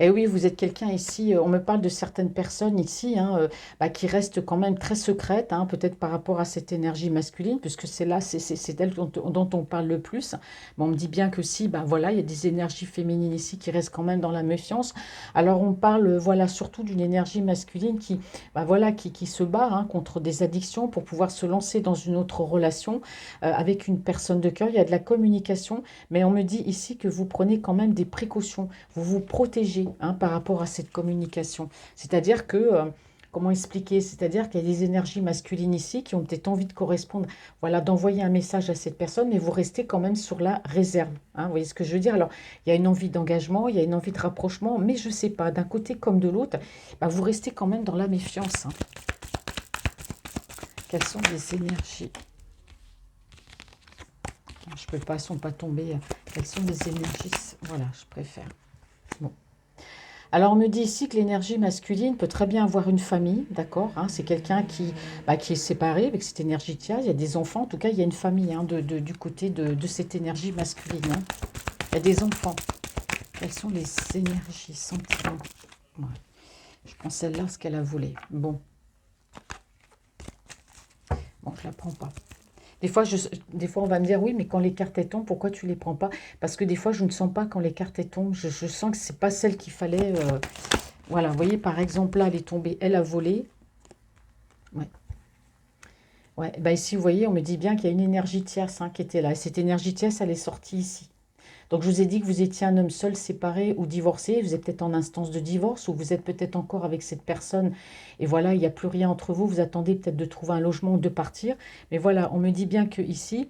Et oui, vous êtes quelqu'un ici, on me parle de certaines personnes ici, hein, qui restent quand même très secrètes, hein, peut-être par rapport à cette énergie masculine, puisque c'est là, c'est d'elle dont on parle le plus. Mais on me dit bien que si, voilà, il y a des énergies féminines ici qui restent quand même dans la méfiance. Alors on parle, voilà, surtout d'une énergie masculine qui, voilà, qui se bat, hein, contre des addictions pour pouvoir se lancer dans une autre relation avec une personne de cœur. Il y a de la communication, mais on me dit ici que vous prenez quand même des précautions, vous vous protégez, hein, par rapport à cette communication. C'est-à-dire que, comment expliquer? C'est-à-dire qu'il y a des énergies masculines ici qui ont peut-être envie de correspondre, voilà, d'envoyer un message à cette personne, mais vous restez quand même sur la réserve, hein, vous voyez ce que je veux dire? Alors, il y a une envie d'engagement, il y a une envie de rapprochement, mais je ne sais pas, d'un côté comme de l'autre, vous restez quand même dans la méfiance, hein. Quelles sont les énergies? Je ne peux pas, elles ne sont pas tombées. Quelles sont les énergies? Voilà, je préfère. Bon. Alors, on me dit ici que l'énergie masculine peut très bien avoir une famille, d'accord, hein, c'est quelqu'un qui, qui est séparé avec cette énergie tiers. Il y a des enfants, en tout cas, il y a une famille hein, du côté de cette énergie masculine, hein. Il y a des enfants. Quelles sont les énergies, sentiments? Ouais. Je prends celle-là, ce qu'elle a volé. Bon, je la prends pas. Des fois, on va me dire, oui, mais quand les cartes elles tombent, pourquoi tu les prends pas? Parce que des fois, je ne sens pas quand les cartes elles tombent. Je sens que c'est pas celle qu'il fallait. Voilà, vous voyez, par exemple, là, elle est tombée, elle a volé. Ouais. Ouais, bah ici, vous voyez, on me dit bien qu'il y a une énergie tierce hein, qui était là. Et cette énergie tierce, elle est sortie ici. Donc, je vous ai dit que vous étiez un homme seul, séparé ou divorcé. Vous êtes peut-être en instance de divorce ou vous êtes peut-être encore avec cette personne. Et voilà, il n'y a plus rien entre vous. Vous attendez peut-être de trouver un logement ou de partir. Mais voilà, on me dit bien que ici,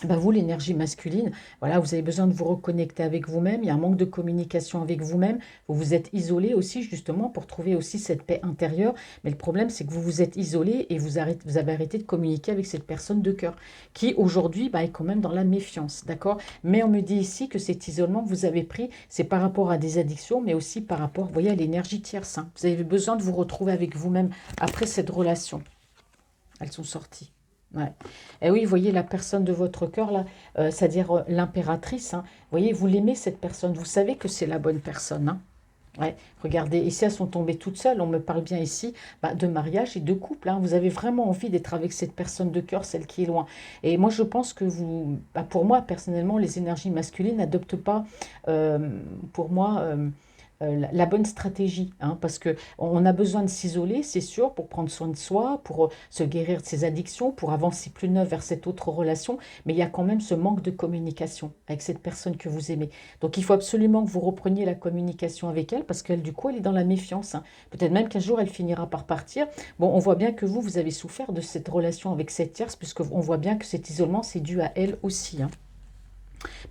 ben vous, l'énergie masculine, voilà, vous avez besoin de vous reconnecter avec vous-même. Il y a un manque de communication avec vous-même. Vous vous êtes isolé aussi, justement, pour trouver aussi cette paix intérieure. Mais le problème, c'est que vous vous êtes isolé et vous avez arrêté de communiquer avec cette personne de cœur qui, aujourd'hui, est quand même dans la méfiance, d'accord? Mais on me dit ici que cet isolement que vous avez pris, c'est par rapport à des addictions, mais aussi par rapport, vous voyez, à l'énergie tierce, hein. Vous avez besoin de vous retrouver avec vous-même après cette relation. Elles sont sorties. Ouais. Et oui, vous voyez la personne de votre cœur, là, c'est-à-dire l'impératrice, hein. Vous voyez, vous l'aimez, cette personne. Vous savez que c'est la bonne personne, hein. Ouais. Regardez, ici, elles sont tombées toutes seules. On me parle bien ici de mariage et de couple, hein. Vous avez vraiment envie d'être avec cette personne de cœur, celle qui est loin. Et moi, je pense que vous, pour moi, personnellement, les énergies masculines n'adoptent pas, pour moi, la bonne stratégie, hein, parce que on a besoin de s'isoler, c'est sûr, pour prendre soin de soi, pour se guérir de ses addictions, pour avancer plus neuf vers cette autre relation, mais il y a quand même ce manque de communication avec cette personne que vous aimez. Donc il faut absolument que vous repreniez la communication avec elle, parce qu'elle, du coup, elle est dans la méfiance, hein. Peut-être même qu'un jour, elle finira par partir. Bon, on voit bien que vous avez souffert de cette relation avec cette tierce, puisque on voit bien que cet isolement, c'est dû à elle aussi, hein.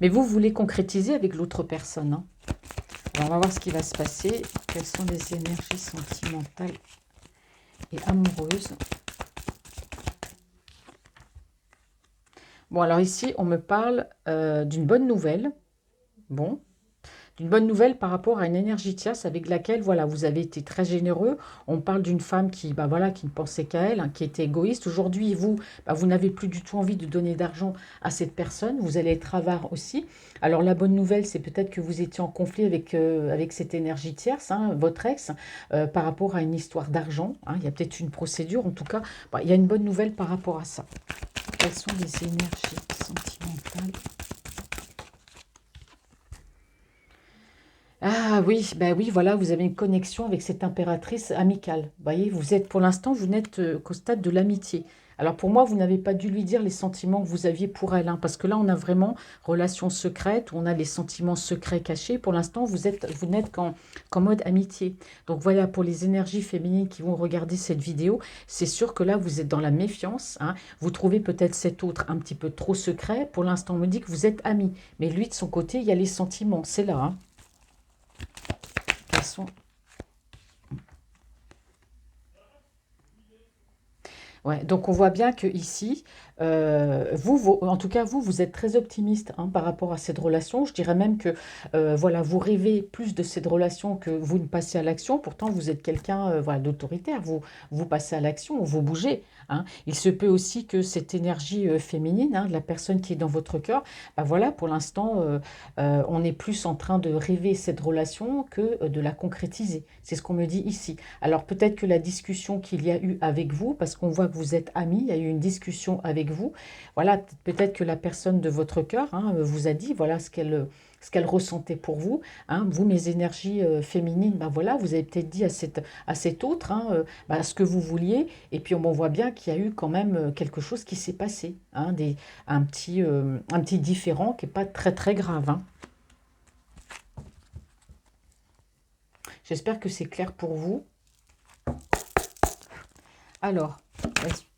Mais vous voulez concrétiser avec l'autre personne, hein. Alors, on va voir ce qui va se passer. Quelles sont les énergies sentimentales et amoureuses? Bon, alors ici, on me parle d'une bonne nouvelle. Bon, d'une bonne nouvelle par rapport à une énergie tierce avec laquelle, voilà, vous avez été très généreux. On parle d'une femme qui, voilà, qui ne pensait qu'à elle, hein, qui était égoïste. Aujourd'hui, vous, vous n'avez plus du tout envie de donner d'argent à cette personne. Vous allez être avare aussi. Alors, la bonne nouvelle, c'est peut-être que vous étiez en conflit avec cette énergie tierce, hein, votre ex, par rapport à une histoire d'argent, hein. Il y a peut-être une procédure. En tout cas, il y a une bonne nouvelle par rapport à ça. Quelles sont les énergies sentimentales? Ah oui, ben oui, voilà, vous avez une connexion avec cette impératrice amicale. Vous voyez, vous êtes pour l'instant, vous n'êtes qu'au stade de l'amitié. Alors pour moi, vous n'avez pas dû lui dire les sentiments que vous aviez pour elle, hein, parce que là, on a vraiment relation secrète, où on a les sentiments secrets cachés. Pour l'instant, vous n'êtes qu'en mode amitié. Donc voilà, pour les énergies féminines qui vont regarder cette vidéo, c'est sûr que là, vous êtes dans la méfiance, hein. Vous trouvez peut-être cet autre un petit peu trop secret. Pour l'instant, on me dit que vous êtes amis. Mais lui, de son côté, il y a les sentiments. C'est là, hein. Quels sont... Ouais, donc on voit bien que ici, en tout cas vous êtes très optimiste hein, par rapport à cette relation. Je dirais même que voilà, vous rêvez plus de cette relation que vous ne passez à l'action. Pourtant, vous êtes quelqu'un voilà, d'autoritaire. Vous passez à l'action, vous bougez, hein. Il se peut aussi que cette énergie féminine, hein, de la personne qui est dans votre cœur, voilà, pour l'instant, on est plus en train de rêver cette relation que de la concrétiser. C'est ce qu'on me dit ici. Alors peut-être que la discussion qu'il y a eu avec vous, parce qu'on voit que vous êtes amis, il y a eu une discussion avec vous, voilà, peut-être que la personne de votre cœur hein, vous a dit voilà ce qu'elle ressentait pour vous, hein. Vous, mes énergies féminines, voilà, vous avez peut-être dit à cet autre hein, ce que vous vouliez, et puis on voit bien qu'il y a eu quand même quelque chose qui s'est passé, hein, un petit différend qui n'est pas très très grave, hein. J'espère que c'est clair pour vous. Alors,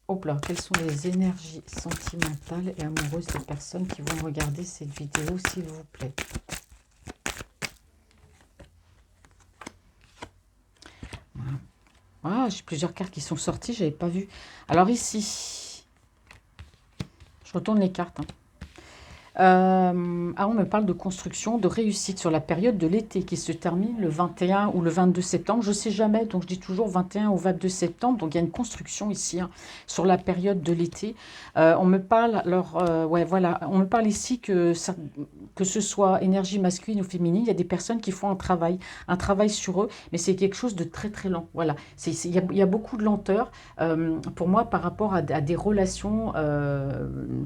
hop là, quelles sont les énergies sentimentales et amoureuses des personnes qui vont regarder cette vidéo, s'il vous plaît? Voilà. Ah, j'ai plusieurs cartes qui sont sorties, je n'avais pas vu. Alors ici, je retourne les cartes, hein. On me parle de construction, de réussite sur la période de l'été qui se termine le 21 ou le 22 septembre. Je ne sais jamais, donc je dis toujours 21 ou 22 septembre. Donc il y a une construction ici hein, sur la période de l'été. On me parle, alors, ouais, voilà, on me parle ici que ce soit énergie masculine ou féminine, il y a des personnes qui font un travail sur eux, mais c'est quelque chose de très très lent. Voilà, il y a beaucoup de lenteur pour moi par rapport à des relations,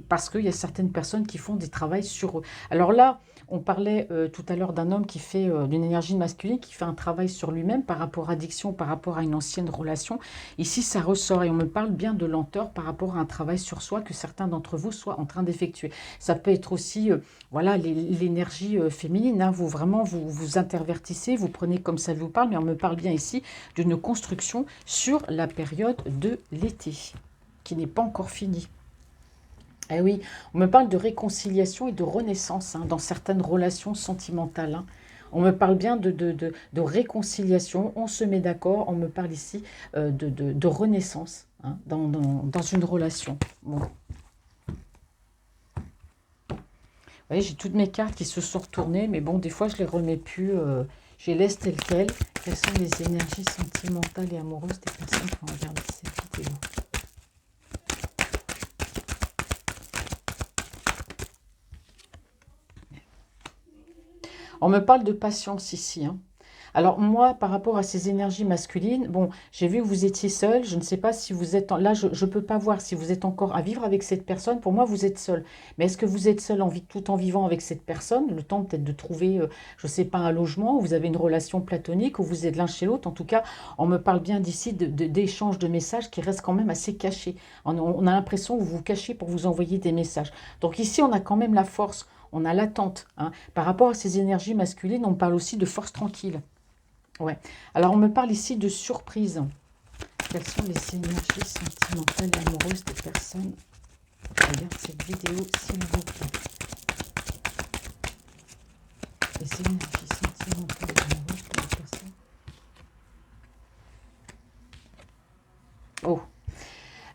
parce qu'il y a certaines personnes qui font des travaux sur eux. Alors là, on parlait tout à l'heure d'un homme qui fait d'une énergie masculine, qui fait un travail sur lui-même par rapport à addiction, par rapport à une ancienne relation. Ici, ça ressort et on me parle bien de lenteur par rapport à un travail sur soi que certains d'entre vous soient en train d'effectuer. Ça peut être aussi, voilà, l'énergie féminine. Hein. Vous vraiment, vous intervertissez, vous prenez comme ça vous parle, mais on me parle bien ici d'une construction sur la période de l'été, qui n'est pas encore finie. Eh oui, on me parle de réconciliation et de renaissance hein, dans certaines relations sentimentales. Hein. On me parle bien de réconciliation, on se met d'accord, on me parle ici de renaissance hein, dans une relation. Bon. Vous voyez, j'ai toutes mes cartes qui se sont retournées, mais bon, des fois, je les remets plus, je les laisse telles quelles. Quelles sont les énergies sentimentales et amoureuses des personnes qui vont regarder cette vidéo? On me parle de patience ici. Hein. Alors moi, par rapport à ces énergies masculines, bon, j'ai vu que vous étiez seul. Je ne sais pas si vous êtes... Là, je ne peux pas voir si vous êtes encore à vivre avec cette personne. Pour moi, vous êtes seul. Mais est-ce que vous êtes seul tout en vivant avec cette personne? Le temps peut-être de trouver, je ne sais pas, un logement, ou vous avez une relation platonique, ou vous êtes l'un chez l'autre. En tout cas, on me parle bien d'ici d'échanges de messages qui restent quand même assez cachés. On a l'impression que vous vous cachez pour vous envoyer des messages. Donc ici, on a quand même la force. On a l'attente. Hein. Par rapport à ces énergies masculines, on parle aussi de force tranquille. Ouais. Alors, on me parle ici de surprise. Quelles sont les énergies sentimentales et amoureuses des personnes qui regardent cette vidéo, s'il vous plaît? Les énergies sentimentales et amoureuses des personnes. Oh.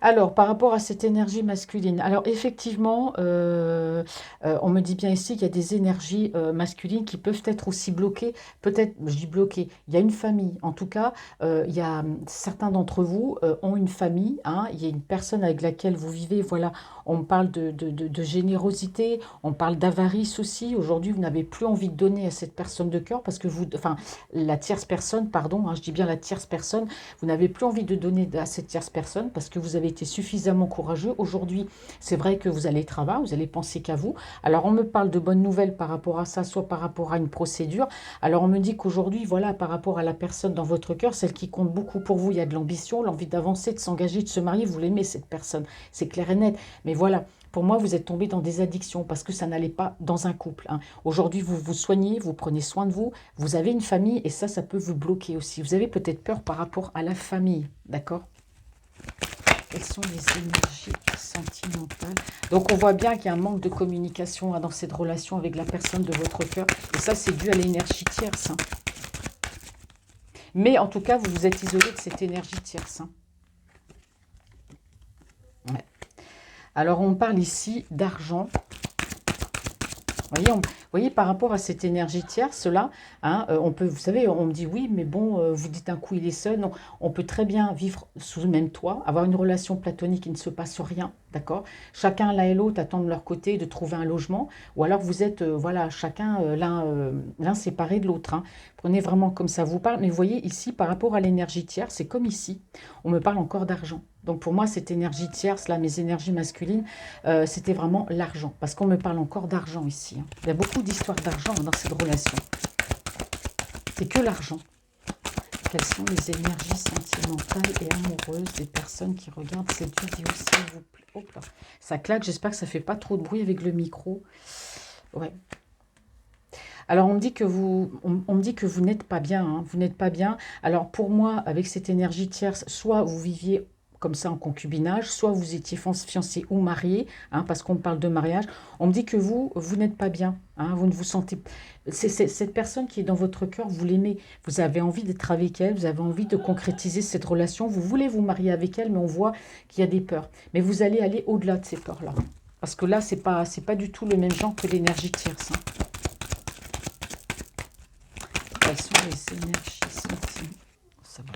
Alors, par rapport à cette énergie masculine, alors effectivement, on me dit bien ici qu'il y a des énergies masculines qui peuvent être aussi bloquées. Peut-être, je dis bloquées, il y a une famille. En tout cas, il y a certains d'entre vous ont une famille. Hein, il y a une personne avec laquelle vous vivez. Voilà, on parle de générosité, on parle d'avarice aussi. Aujourd'hui, vous n'avez plus envie de donner à cette personne de cœur parce que vous, enfin, la tierce personne, pardon, hein, je dis bien la tierce personne, vous n'avez plus envie de donner à cette tierce personne parce que vous avez été suffisamment courageux. Aujourd'hui, c'est vrai que vous allez travailler, vous allez penser qu'à vous. Alors, on me parle de bonnes nouvelles par rapport à ça, soit par rapport à une procédure. Alors, on me dit qu'aujourd'hui, voilà, par rapport à la personne dans votre cœur, celle qui compte beaucoup pour vous, il y a de l'ambition, l'envie d'avancer, de s'engager, de se marier, vous l'aimez cette personne, c'est clair et net. Mais voilà, pour moi, vous êtes tombé dans des addictions parce que ça n'allait pas dans un couple. Hein. Aujourd'hui, vous vous soignez, vous prenez soin de vous, vous avez une famille et ça peut vous bloquer aussi. Vous avez peut-être peur par rapport à la famille, d'accord ? Quelles sont les énergies sentimentales? Donc, on voit bien qu'il y a un manque de communication hein, dans cette relation avec la personne de votre cœur. Et ça, c'est dû à l'énergie tierce. Hein. Mais en tout cas, vous vous êtes isolé de cette énergie tierce. Hein. Ouais. Alors, on parle ici d'argent. Voyez, par rapport à cette énergie tierce, là, hein, on peut, vous savez, on me dit oui, mais bon, vous dites un coup il est seul. Non, on peut très bien vivre sous le même toit, avoir une relation platonique, il ne se passe rien, d'accord? Chacun l'un et l'autre attendent de leur côté de trouver un logement, ou alors vous êtes, voilà, chacun l'un séparé de l'autre. Hein. Prenez vraiment comme ça vous parle. Mais vous voyez ici, par rapport à l'énergie tierce, c'est comme ici, on me parle encore d'argent. Donc pour moi, cette énergie tierce, là, mes énergies masculines, c'était vraiment l'argent. Parce qu'on me parle encore d'argent ici. Hein. Il y a beaucoup d'histoires d'argent dans cette relation. C'est que l'argent. Quelles sont les énergies sentimentales et amoureuses des personnes qui regardent cette vidéo, s'il vous plaît? Hop là. Ça claque, j'espère que ça ne fait pas trop de bruit avec le micro. Ouais. Alors, on me dit que vous n'êtes pas bien. Hein. Vous n'êtes pas bien. Alors, pour moi, avec cette énergie tierce, soit vous viviez comme ça en concubinage, soit vous étiez fiancé ou marié, hein, parce qu'on parle de mariage. On me dit que vous n'êtes pas bien. Hein, vous ne vous sentez... C'est cette personne qui est dans votre cœur, vous l'aimez. Vous avez envie d'être avec elle, vous avez envie de concrétiser cette relation. Vous voulez vous marier avec elle, mais on voit qu'il y a des peurs. Mais vous allez aller au-delà de ces peurs-là. Parce que là, c'est pas du tout le même genre que l'énergie tierce. Hein. Quelles sont les énergies sentiments? Ça va.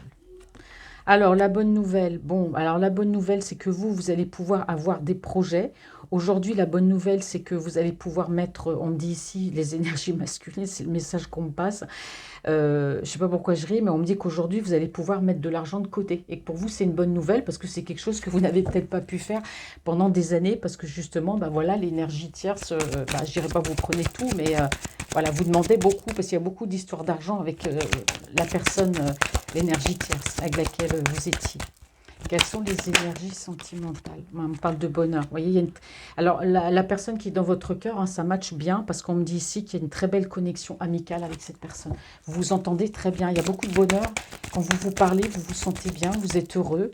Alors, la bonne nouvelle, bon, alors la bonne nouvelle, c'est que vous allez pouvoir avoir des projets. Aujourd'hui, la bonne nouvelle, c'est que vous allez pouvoir mettre, on me dit ici, les énergies masculines, c'est le message qu'on me passe. Je ne sais pas pourquoi je ris, mais on me dit qu'aujourd'hui, vous allez pouvoir mettre de l'argent de côté. Et que pour vous, c'est une bonne nouvelle parce que c'est quelque chose que vous n'avez peut-être pas pu faire pendant des années parce que justement, bah voilà, l'énergie tierce, bah, je dirais pas vous prenez tout, mais voilà, vous demandez beaucoup parce qu'il y a beaucoup d'histoires d'argent avec la personne, l'énergie tierce avec laquelle vous étiez. Quelles sont les énergies sentimentales? On me parle de bonheur. Vous voyez, alors la personne qui est dans votre cœur, hein, ça matche bien parce qu'on me dit ici qu'il y a une très belle connexion amicale avec cette personne. Vous vous entendez très bien. Il y a beaucoup de bonheur. Quand vous vous parlez, vous vous sentez bien, vous êtes heureux.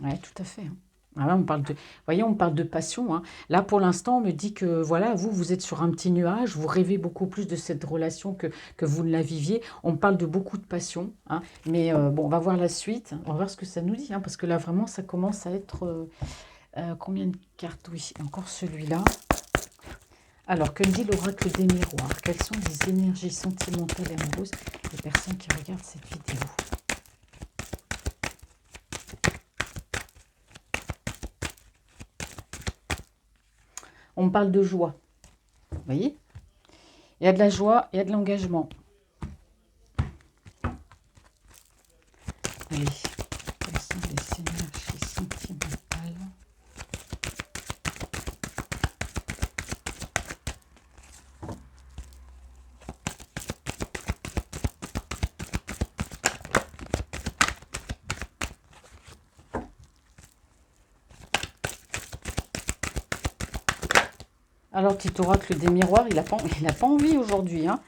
Oui, tout à fait. Hein. Ah ouais, voyez, on parle de passion. Hein. Là, pour l'instant, on me dit que voilà, vous êtes sur un petit nuage, vous rêvez beaucoup plus de cette relation que vous ne la viviez. On parle de beaucoup de passion. Hein. Mais bon, on va voir la suite. On va voir ce que ça nous dit. Hein, parce que là, vraiment, ça commence à être... combien de cartes? Oui, encore celui-là. Alors, que me dit l'oracle des miroirs? Quelles sont les énergies sentimentales et amoureuses des personnes qui regardent cette vidéo? On me parle de joie. Vous voyez? Il y a de la joie, il y a de l'engagement. Allez, quelles sont les énergies sentimentales? Alors, petit oracle des miroirs, il n'a pas envie aujourd'hui. Hein.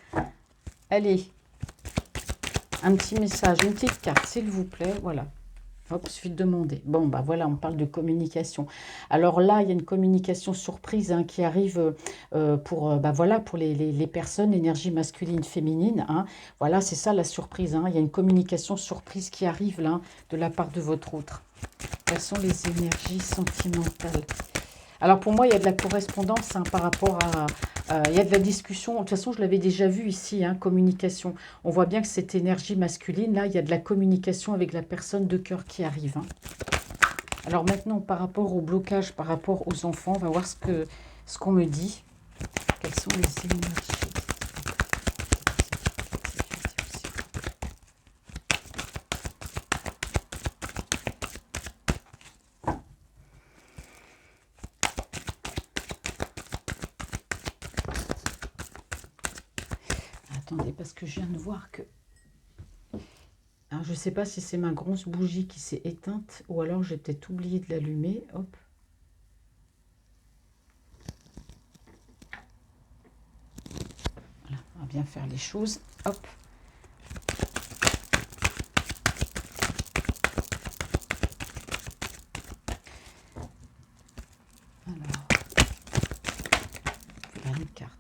Allez, un petit message, une petite carte, s'il vous plaît. Voilà. Hop, suffit de demander. Bon, bah voilà, on parle de communication. Alors là, il y a une communication surprise hein, qui arrive pour, bah voilà, pour les personnes, énergie masculine, féminine. Hein. Voilà, c'est ça la surprise. Hein. Il y a une communication surprise qui arrive là, de la part de votre autre. Quelles sont les énergies sentimentales? Alors pour moi, il y a de la correspondance hein, par rapport à... il y a de la discussion. De toute façon, je l'avais déjà vu ici, hein, communication. On voit bien que cette énergie masculine, là, il y a de la communication avec la personne de cœur qui arrive. Hein. Alors maintenant, par rapport au blocage, par rapport aux enfants, on va voir ce qu'on me dit. Quelles sont les énergies? Attendez, parce que je viens de voir que... Alors, je ne sais pas si c'est ma grosse bougie qui s'est éteinte ou alors j'ai peut-être oublié de l'allumer. Hop. Voilà, on va bien faire les choses. Hop. Alors, voilà une carte.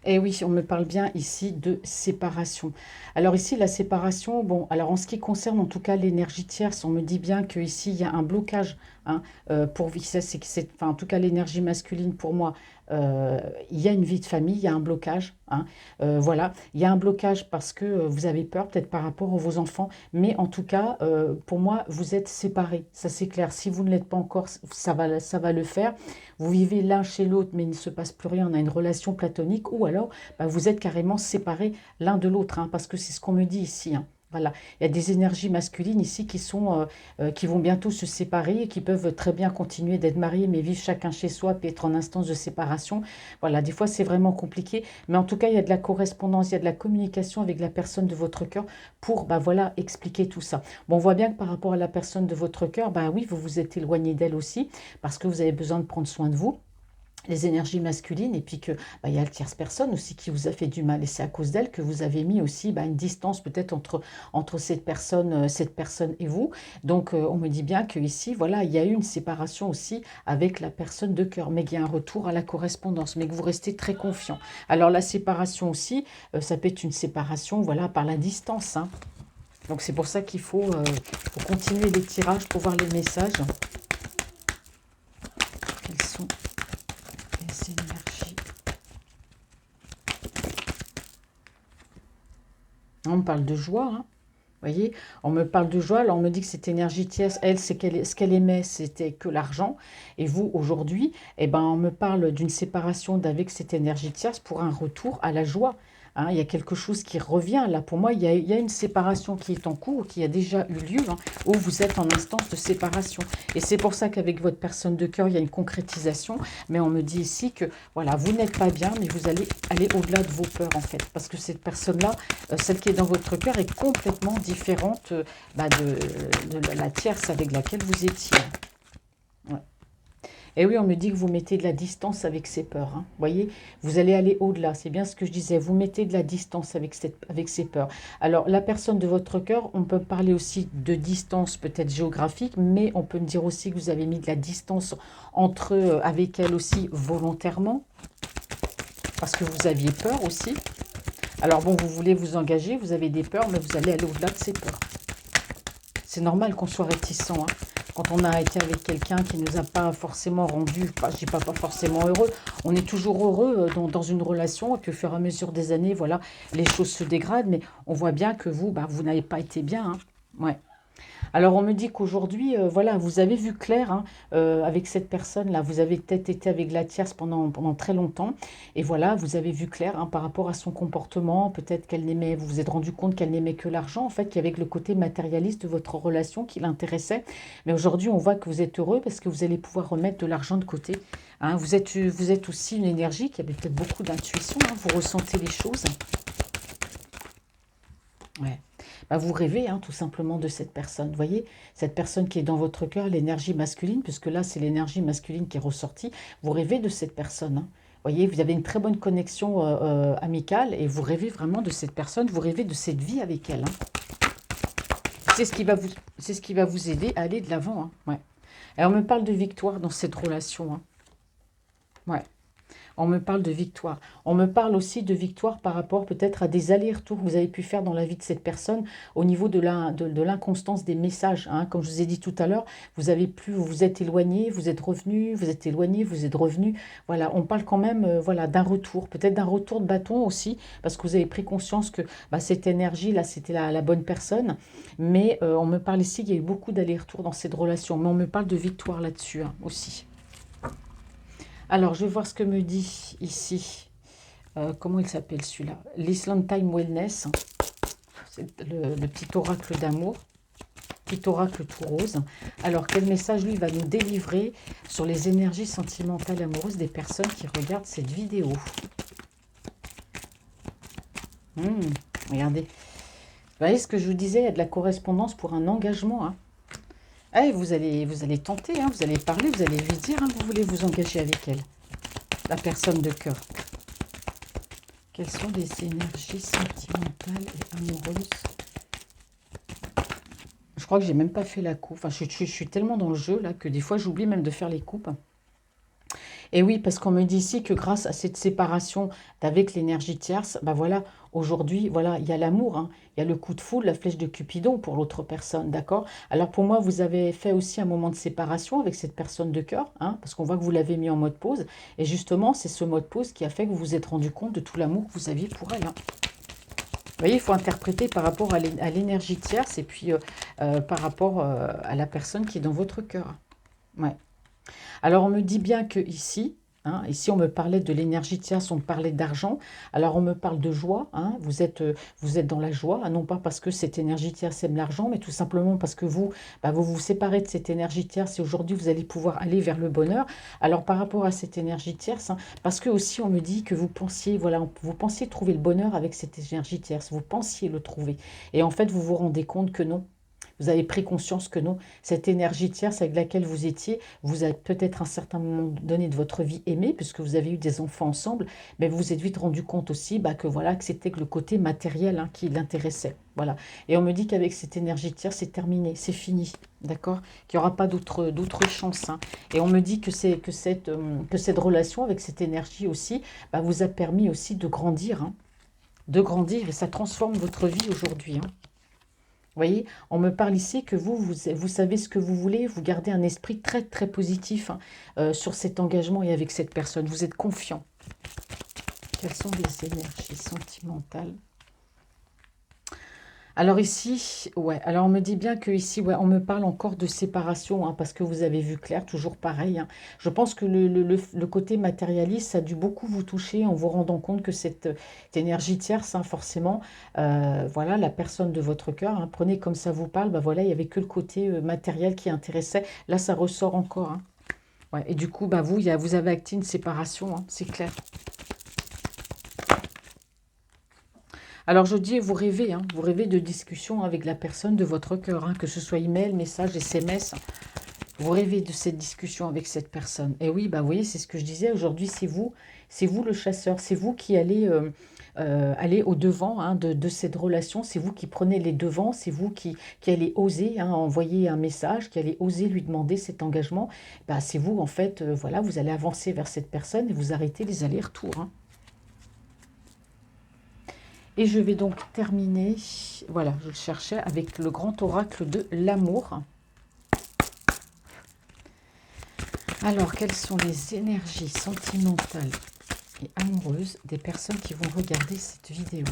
Et oui, on me parle bien ici de séparation. Alors ici, la séparation, bon, alors en ce qui concerne en tout cas l'énergie tierce, on me dit bien qu'ici, il y a un blocage. Hein, enfin, en tout cas, l'énergie masculine, pour moi, il y a une vie de famille, il y a un blocage. Hein, voilà, il y a un blocage parce que vous avez peur, peut-être par rapport à vos enfants. Mais en tout cas, pour moi, vous êtes séparés. Ça, c'est clair. Si vous ne l'êtes pas encore, ça va le faire. Vous vivez l'un chez l'autre, mais il ne se passe plus rien. On a une relation platonique. Ou alors, bah, vous êtes carrément séparés l'un de l'autre. Hein, parce que c'est ce qu'on me dit ici. Hein. Voilà, il y a des énergies masculines ici qui vont bientôt se séparer et qui peuvent très bien continuer d'être mariés, mais vivre chacun chez soi, puis être en instance de séparation. Voilà, des fois c'est vraiment compliqué, mais en tout cas il y a de la correspondance, il y a de la communication avec la personne de votre cœur pour, bah voilà, expliquer tout ça. Bon, on voit bien que par rapport à la personne de votre cœur, bah oui, vous vous êtes éloigné d'elle aussi, parce que vous avez besoin de prendre soin de vous. Les énergies masculines, et puis que bah, y a le tierce personne aussi qui vous a fait du mal, et c'est à cause d'elle que vous avez mis aussi bah, une distance peut-être entre cette personne et vous. Donc on me dit bien que ici voilà, il y a eu une séparation aussi avec la personne de cœur, mais qu'il y a un retour à la correspondance, mais que vous restez très confiant. Alors la séparation aussi, ça peut être une séparation voilà, par la distance, hein. Donc c'est pour ça qu'il faut continuer les tirages pour voir les messages. Quelles sont les énergies? On parle de joie, hein. Vous voyez, on me parle de joie, là on me dit que cette énergie tierce, elle, ce qu'elle aimait, c'était que l'argent. Et vous, aujourd'hui, eh ben, on me parle d'une séparation d'avec cette énergie tierce pour un retour à la joie. Hein, il y a quelque chose qui revient. Là, pour moi, il y a une séparation qui est en cours, qui a déjà eu lieu, hein, où vous êtes en instance de séparation. Et c'est pour ça qu'avec votre personne de cœur, il y a une concrétisation. Mais on me dit ici que, voilà, vous n'êtes pas bien, mais vous allez aller au-delà de vos peurs, en fait. Parce que cette personne-là, celle qui est dans votre cœur, est complètement différente de la tierce avec laquelle vous étiez. Ouais. Et oui, on me dit que vous mettez de la distance avec ces peurs. Hein. Vous voyez, vous allez aller au-delà. C'est bien ce que je disais. Vous mettez de la distance avec ces peurs. Alors, la personne de votre cœur, on peut parler aussi de distance peut-être géographique, mais on peut me dire aussi que vous avez mis de la distance avec elle aussi volontairement, parce que vous aviez peur aussi. Alors bon, vous voulez vous engager, vous avez des peurs, mais vous allez aller au-delà de ces peurs. C'est normal qu'on soit réticent. Hein. Quand on a été avec quelqu'un qui ne nous a pas forcément rendu, je dis pas forcément heureux, on est toujours heureux dans une relation, et puis au fur et à mesure des années, voilà, les choses se dégradent, mais on voit bien que vous, vous n'avez pas été bien. Hein. Ouais. Alors, on me dit qu'aujourd'hui, voilà, vous avez vu clair hein, avec cette personne-là. Vous avez peut-être été avec la tierce pendant très longtemps. Et voilà, vous avez vu clair hein, par rapport à son comportement. Peut-être qu'elle n'aimait, vous vous êtes rendu compte qu'elle n'aimait que l'argent. En fait, qu'il y avait le côté matérialiste de votre relation qui l'intéressait. Mais aujourd'hui, on voit que vous êtes heureux parce que vous allez pouvoir remettre de l'argent de côté. Hein, vous êtes aussi une énergie qui avait peut-être beaucoup d'intuition. Hein, vous ressentez les choses. Ouais. Bah, vous rêvez hein, tout simplement de cette personne. Vous voyez, cette personne qui est dans votre cœur, l'énergie masculine, puisque là, c'est l'énergie masculine qui est ressortie. Vous rêvez de cette personne. Hein. Vous voyez, vous avez une très bonne connexion amicale et vous rêvez vraiment de cette personne. Vous rêvez de cette vie avec elle. Hein. C'est ce qui va vous aider à aller de l'avant. Hein. Ouais. Et on me parle de victoire dans cette relation. Hein. Ouais. On me parle de victoire. On me parle aussi de victoire par rapport peut-être à des allers-retours que vous avez pu faire dans la vie de cette personne au niveau de l'inconstance des messages. Hein. Comme je vous ai dit tout à l'heure, vous vous êtes éloigné, vous êtes revenu, vous êtes éloigné, vous êtes revenu. Voilà, on parle quand même voilà, d'un retour, peut-être d'un retour de bâton aussi, parce que vous avez pris conscience que cette énergie-là, c'était la bonne personne. Mais on me parle ici qu'il y a eu beaucoup d'allers-retours dans cette relation. Mais on me parle de victoire là-dessus hein, aussi. Alors, je vais voir ce que me dit ici. Comment il s'appelle celui-là? L'Island Time Wellness. C'est le petit oracle d'amour. Petit oracle tout rose. Alors, quel message, lui, va nous délivrer sur les énergies sentimentales et amoureuses des personnes qui regardent cette vidéo? Regardez. Vous voyez ce que je vous disais, il y a de la correspondance pour un engagement. Hein. Eh, vous allez tenter, hein, vous allez parler, vous allez lui dire, hein, vous voulez vous engager avec elle. La personne de cœur. Quelles sont les énergies sentimentales et amoureuses? Je crois que j'ai même pas fait la coupe. Enfin, je suis tellement dans le jeu là que des fois j'oublie même de faire les coupes. Et oui, parce qu'on me dit ici que grâce à cette séparation d'avec l'énergie tierce, voilà, aujourd'hui, voilà, il y a l'amour, hein, il y a le coup de foudre, la flèche de Cupidon pour l'autre personne, d'accord? Alors pour moi, vous avez fait aussi un moment de séparation avec cette personne de cœur, hein, parce qu'on voit que vous l'avez mis en mode pause. Et justement, c'est ce mode pause qui a fait que vous vous êtes rendu compte de tout l'amour que vous aviez pour elle. Hein. Vous voyez, il faut interpréter par rapport à l'énergie tierce et puis par rapport à la personne qui est dans votre cœur. Ouais. Alors, on me dit bien que ici, hein, ici, on me parlait de l'énergie tierce, on me parlait d'argent. Alors, on me parle de joie. Hein, vous êtes dans la joie, hein, non pas parce que cette énergie tierce aime l'argent, mais tout simplement parce que vous vous séparez de cette énergie tierce et aujourd'hui, vous allez pouvoir aller vers le bonheur. Alors, par rapport à cette énergie tierce, hein, parce que aussi, on me dit que vous pensiez, voilà, vous pensiez trouver le bonheur avec cette énergie tierce. Vous pensiez le trouver. Et en fait, vous vous rendez compte que non. Vous avez pris conscience que non, cette énergie tierce avec laquelle vous étiez, vous avez peut-être à un certain moment donné de votre vie aimé, puisque vous avez eu des enfants ensemble, mais vous vous êtes vite rendu compte aussi que voilà que c'était que le côté matériel hein, qui l'intéressait. Voilà. Et on me dit qu'avec cette énergie tierce, c'est terminé, c'est fini, d'accord? Qu'il n'y aura pas d'autre chance. Hein. Et on me dit que cette relation avec cette énergie aussi vous a permis aussi de grandir, hein, et ça transforme votre vie aujourd'hui. Hein. voyez, on me parle ici que vous savez ce que vous voulez, vous gardez un esprit très très positif hein, sur cet engagement et avec cette personne. Vous êtes confiant. Quelles sont les énergies sentimentales? Alors ici, ouais, alors on me dit bien que ici, ouais, on me parle encore de séparation, hein, parce que vous avez vu clair, toujours pareil. Hein. Je pense que le côté matérialiste, ça a dû beaucoup vous toucher en vous rendant compte que cette énergie tierce, hein, forcément, voilà, la personne de votre cœur, hein, prenez comme ça vous parle, bah voilà, il n'y avait que le côté matériel qui intéressait. Là, ça ressort encore. Hein. Ouais, et du coup, bah vous, vous avez acté une séparation, hein, c'est clair. Alors je dis, vous rêvez de discussion avec la personne de votre cœur, hein, que ce soit email, message, SMS. Vous rêvez de cette discussion avec cette personne. Et oui, bah vous voyez, c'est ce que je disais, aujourd'hui c'est vous le chasseur, c'est vous qui allez aller au-devant hein, de cette relation, c'est vous qui prenez les devants, c'est vous qui allez oser hein, envoyer un message, qui allez oser lui demander cet engagement. Bah, c'est vous en fait, voilà, vous allez avancer vers cette personne et vous arrêtez les allers-retours. Hein. Et je vais donc terminer, voilà, je le cherchais, avec le grand oracle de l'amour. Alors, quelles sont les énergies sentimentales et amoureuses des personnes qui vont regarder cette vidéo?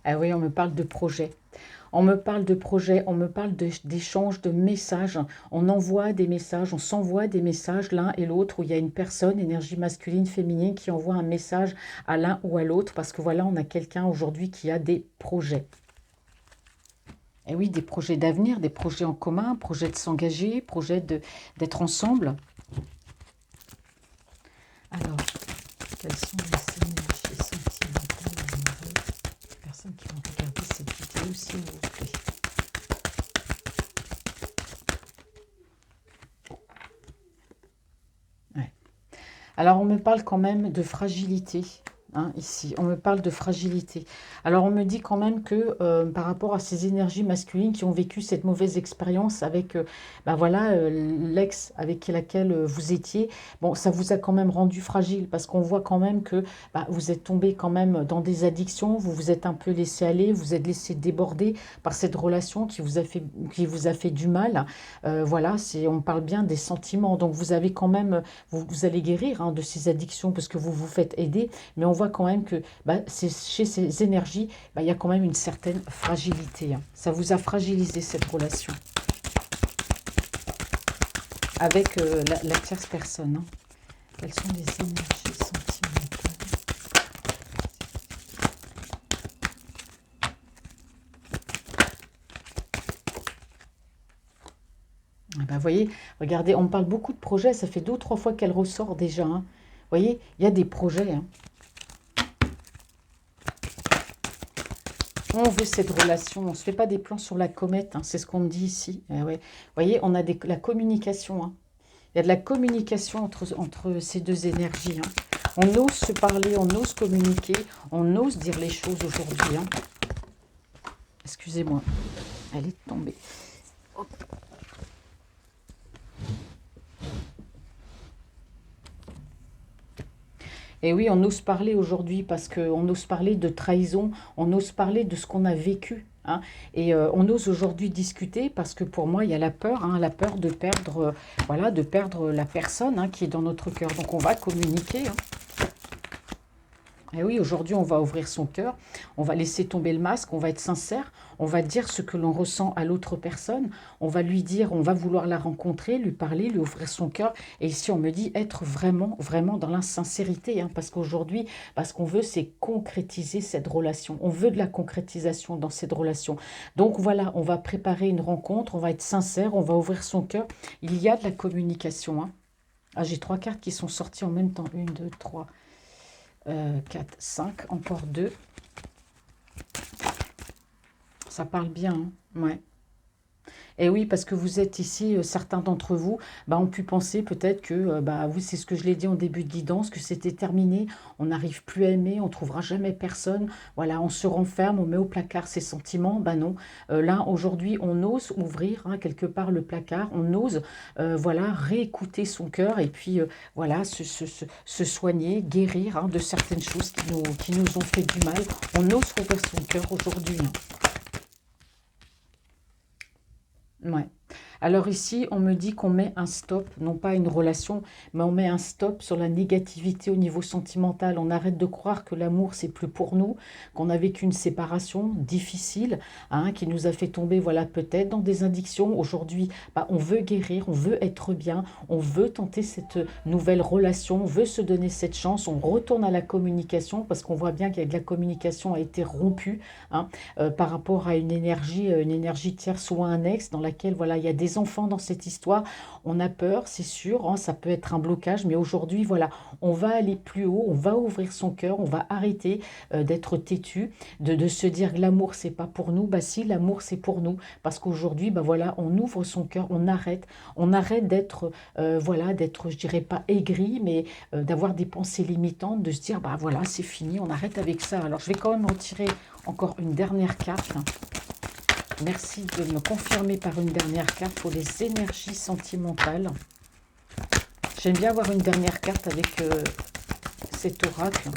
Ah oui, on me parle de projet. On me parle de projets, on me parle d'échanges de messages. On envoie des messages, on s'envoie des messages l'un et l'autre où il y a une personne, énergie masculine, féminine, qui envoie un message à l'un ou à l'autre parce que voilà, on a quelqu'un aujourd'hui qui a des projets. Et oui, des projets d'avenir, des projets en commun, projets de s'engager, projets d'être ensemble. Alors, quelles sont les énergies sentimentales et amoureuses des personnes qui vont regarder cette vidéo, s'il vous plaît? Ouais. Alors, on me parle quand même de fragilité, hein, ici. On me parle de fragilité. Alors, on me dit quand même que par rapport à ces énergies masculines qui ont vécu cette mauvaise expérience avec bah voilà, l'ex avec laquelle vous étiez, bon, ça vous a quand même rendu fragile parce qu'on voit quand même que bah, vous êtes tombé quand même dans des addictions, vous vous êtes un peu laissé aller, vous êtes laissé déborder par cette relation qui vous a fait du mal. Voilà, on parle bien des sentiments. Donc, vous avez quand même vous allez guérir hein, de ces addictions parce que vous vous faites aider, mais on voit quand même que bah, chez ces énergies, bah, il y a quand même une certaine fragilité. Hein. Ça vous a fragilisé cette relation avec la tierce personne. Hein. Quelles sont les énergies sentimentales? Ah bah, vous voyez, regardez, on me parle beaucoup de projets, ça fait 2 ou 3 fois qu'elle ressort déjà. Hein. Vous voyez, il y a des projets. Hein. On veut cette relation, on ne se fait pas des plans sur la comète, hein, c'est ce qu'on me dit ici. Ouais. Vous voyez, on a la communication. Hein. Il y a de la communication entre ces deux énergies. Hein. On ose se parler, on ose communiquer, on ose dire les choses aujourd'hui. Hein. Excusez-moi, elle est tombée. Hop. Et oui, on ose parler aujourd'hui parce qu'on ose parler de trahison, on ose parler de ce qu'on a vécu. Hein, et on ose aujourd'hui discuter parce que pour moi, il y a hein, la peur de perdre, voilà, de perdre la personne hein, qui est dans notre cœur. Donc on va communiquer. Hein. Et oui, aujourd'hui, on va ouvrir son cœur, on va laisser tomber le masque, on va être sincère, on va dire ce que l'on ressent à l'autre personne, on va lui dire, on va vouloir la rencontrer, lui parler, lui ouvrir son cœur. Et ici, on me dit être vraiment, vraiment dans l'insincérité, hein, parce qu'aujourd'hui, ce qu'on veut, c'est concrétiser cette relation. On veut de la concrétisation dans cette relation. Donc voilà, on va préparer une rencontre, on va être sincère, on va ouvrir son cœur. Il y a de la communication. Hein. Ah, j'ai 3 cartes qui sont sorties en même temps. 1, 2, 3. 4, 5, encore 2. Ça parle bien, hein, ouais. Et oui, parce que vous êtes ici, certains d'entre vous bah, ont pu penser peut-être que, bah, vous, c'est ce que je l'ai dit en début de guidance, que c'était terminé, on n'arrive plus à aimer, on trouvera jamais personne, voilà, on se renferme, on met au placard ses sentiments. Bah non. Là, aujourd'hui, on ose ouvrir hein, quelque part le placard, on ose, voilà, réécouter son cœur et puis, voilà, se soigner, guérir hein, de certaines choses qui nous ont fait du mal. On ose rouvrir son cœur aujourd'hui, hein. Ouais. Alors ici, on me dit qu'on met un stop, non pas à une relation, mais on met un stop sur la négativité au niveau sentimental. On arrête de croire que l'amour, c'est plus pour nous, qu'on a vécu une séparation difficile, hein, qui nous a fait tomber, voilà, peut-être dans des addictions. Aujourd'hui, bah, on veut guérir, on veut être bien, on veut tenter cette nouvelle relation, on veut se donner cette chance, on retourne à la communication parce qu'on voit bien que la communication a été rompue, hein, par rapport à une énergie tierce ou un ex dans laquelle voilà, il y a des enfants dans cette histoire. On a peur, c'est sûr, hein, ça peut être un blocage, mais aujourd'hui, voilà, on va aller plus haut, on va ouvrir son cœur, on va arrêter d'être têtu, de se dire que l'amour, c'est pas pour nous. Bah si, l'amour, c'est pour nous, parce qu'aujourd'hui, bah voilà, on ouvre son cœur, on arrête d'être, voilà, d'être, je dirais pas aigri, mais d'avoir des pensées limitantes, de se dire, bah voilà, c'est fini, on arrête avec ça. Alors, je vais quand même retirer encore une dernière carte. Merci de me confirmer par une dernière carte pour les énergies sentimentales. J'aime bien avoir une dernière carte avec cet oracle.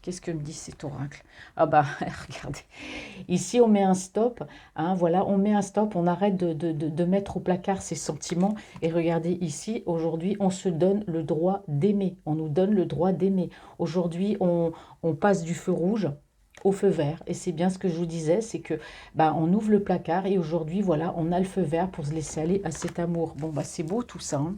Qu'est-ce que me dit cet oracle? Ah bah, regardez. Ici, on met un stop. Hein, voilà, on met un stop. On arrête de mettre au placard ses sentiments. Et regardez ici, aujourd'hui, on se donne le droit d'aimer. On nous donne le droit d'aimer. Aujourd'hui, on passe du feu rouge au feu vert. Et c'est bien ce que je vous disais, c'est que bah, on ouvre le placard et aujourd'hui, voilà, on a le feu vert pour se laisser aller à cet amour. Bon, bah c'est beau tout ça, hein.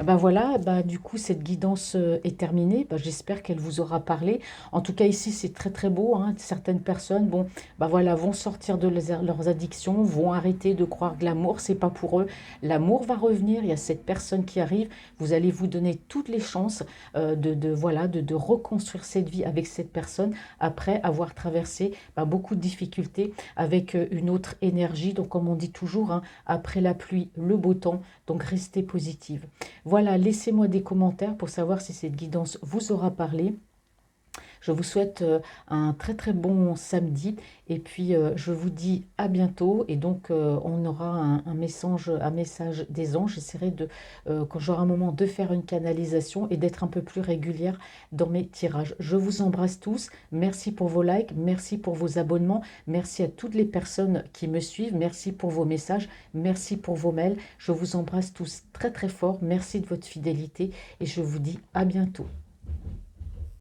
Ben voilà, ben du coup, cette guidance est terminée. Ben, j'espère qu'elle vous aura parlé. En tout cas, ici, c'est très très beau, hein. Certaines personnes, bon, ben voilà, vont sortir de leurs addictions, vont arrêter de croire que l'amour, c'est pas pour eux. L'amour va revenir. Il y a cette personne qui arrive. Vous allez vous donner toutes les chances voilà, de reconstruire cette vie avec cette personne après avoir traversé ben, beaucoup de difficultés avec une autre énergie. Donc, comme on dit toujours, hein, après la pluie, le beau temps. Donc, restez positive. Voilà, laissez-moi des commentaires pour savoir si cette guidance vous aura parlé. Je vous souhaite un très très bon samedi et puis je vous dis à bientôt et donc on aura un message des anges. J'essaierai de, quand j'aurai un moment, de faire une canalisation et d'être un peu plus régulière dans mes tirages. Je vous embrasse tous. Merci pour vos likes, merci pour vos abonnements, merci à toutes les personnes qui me suivent, merci pour vos messages, merci pour vos mails. Je vous embrasse tous très très fort. Merci de votre fidélité et je vous dis à bientôt.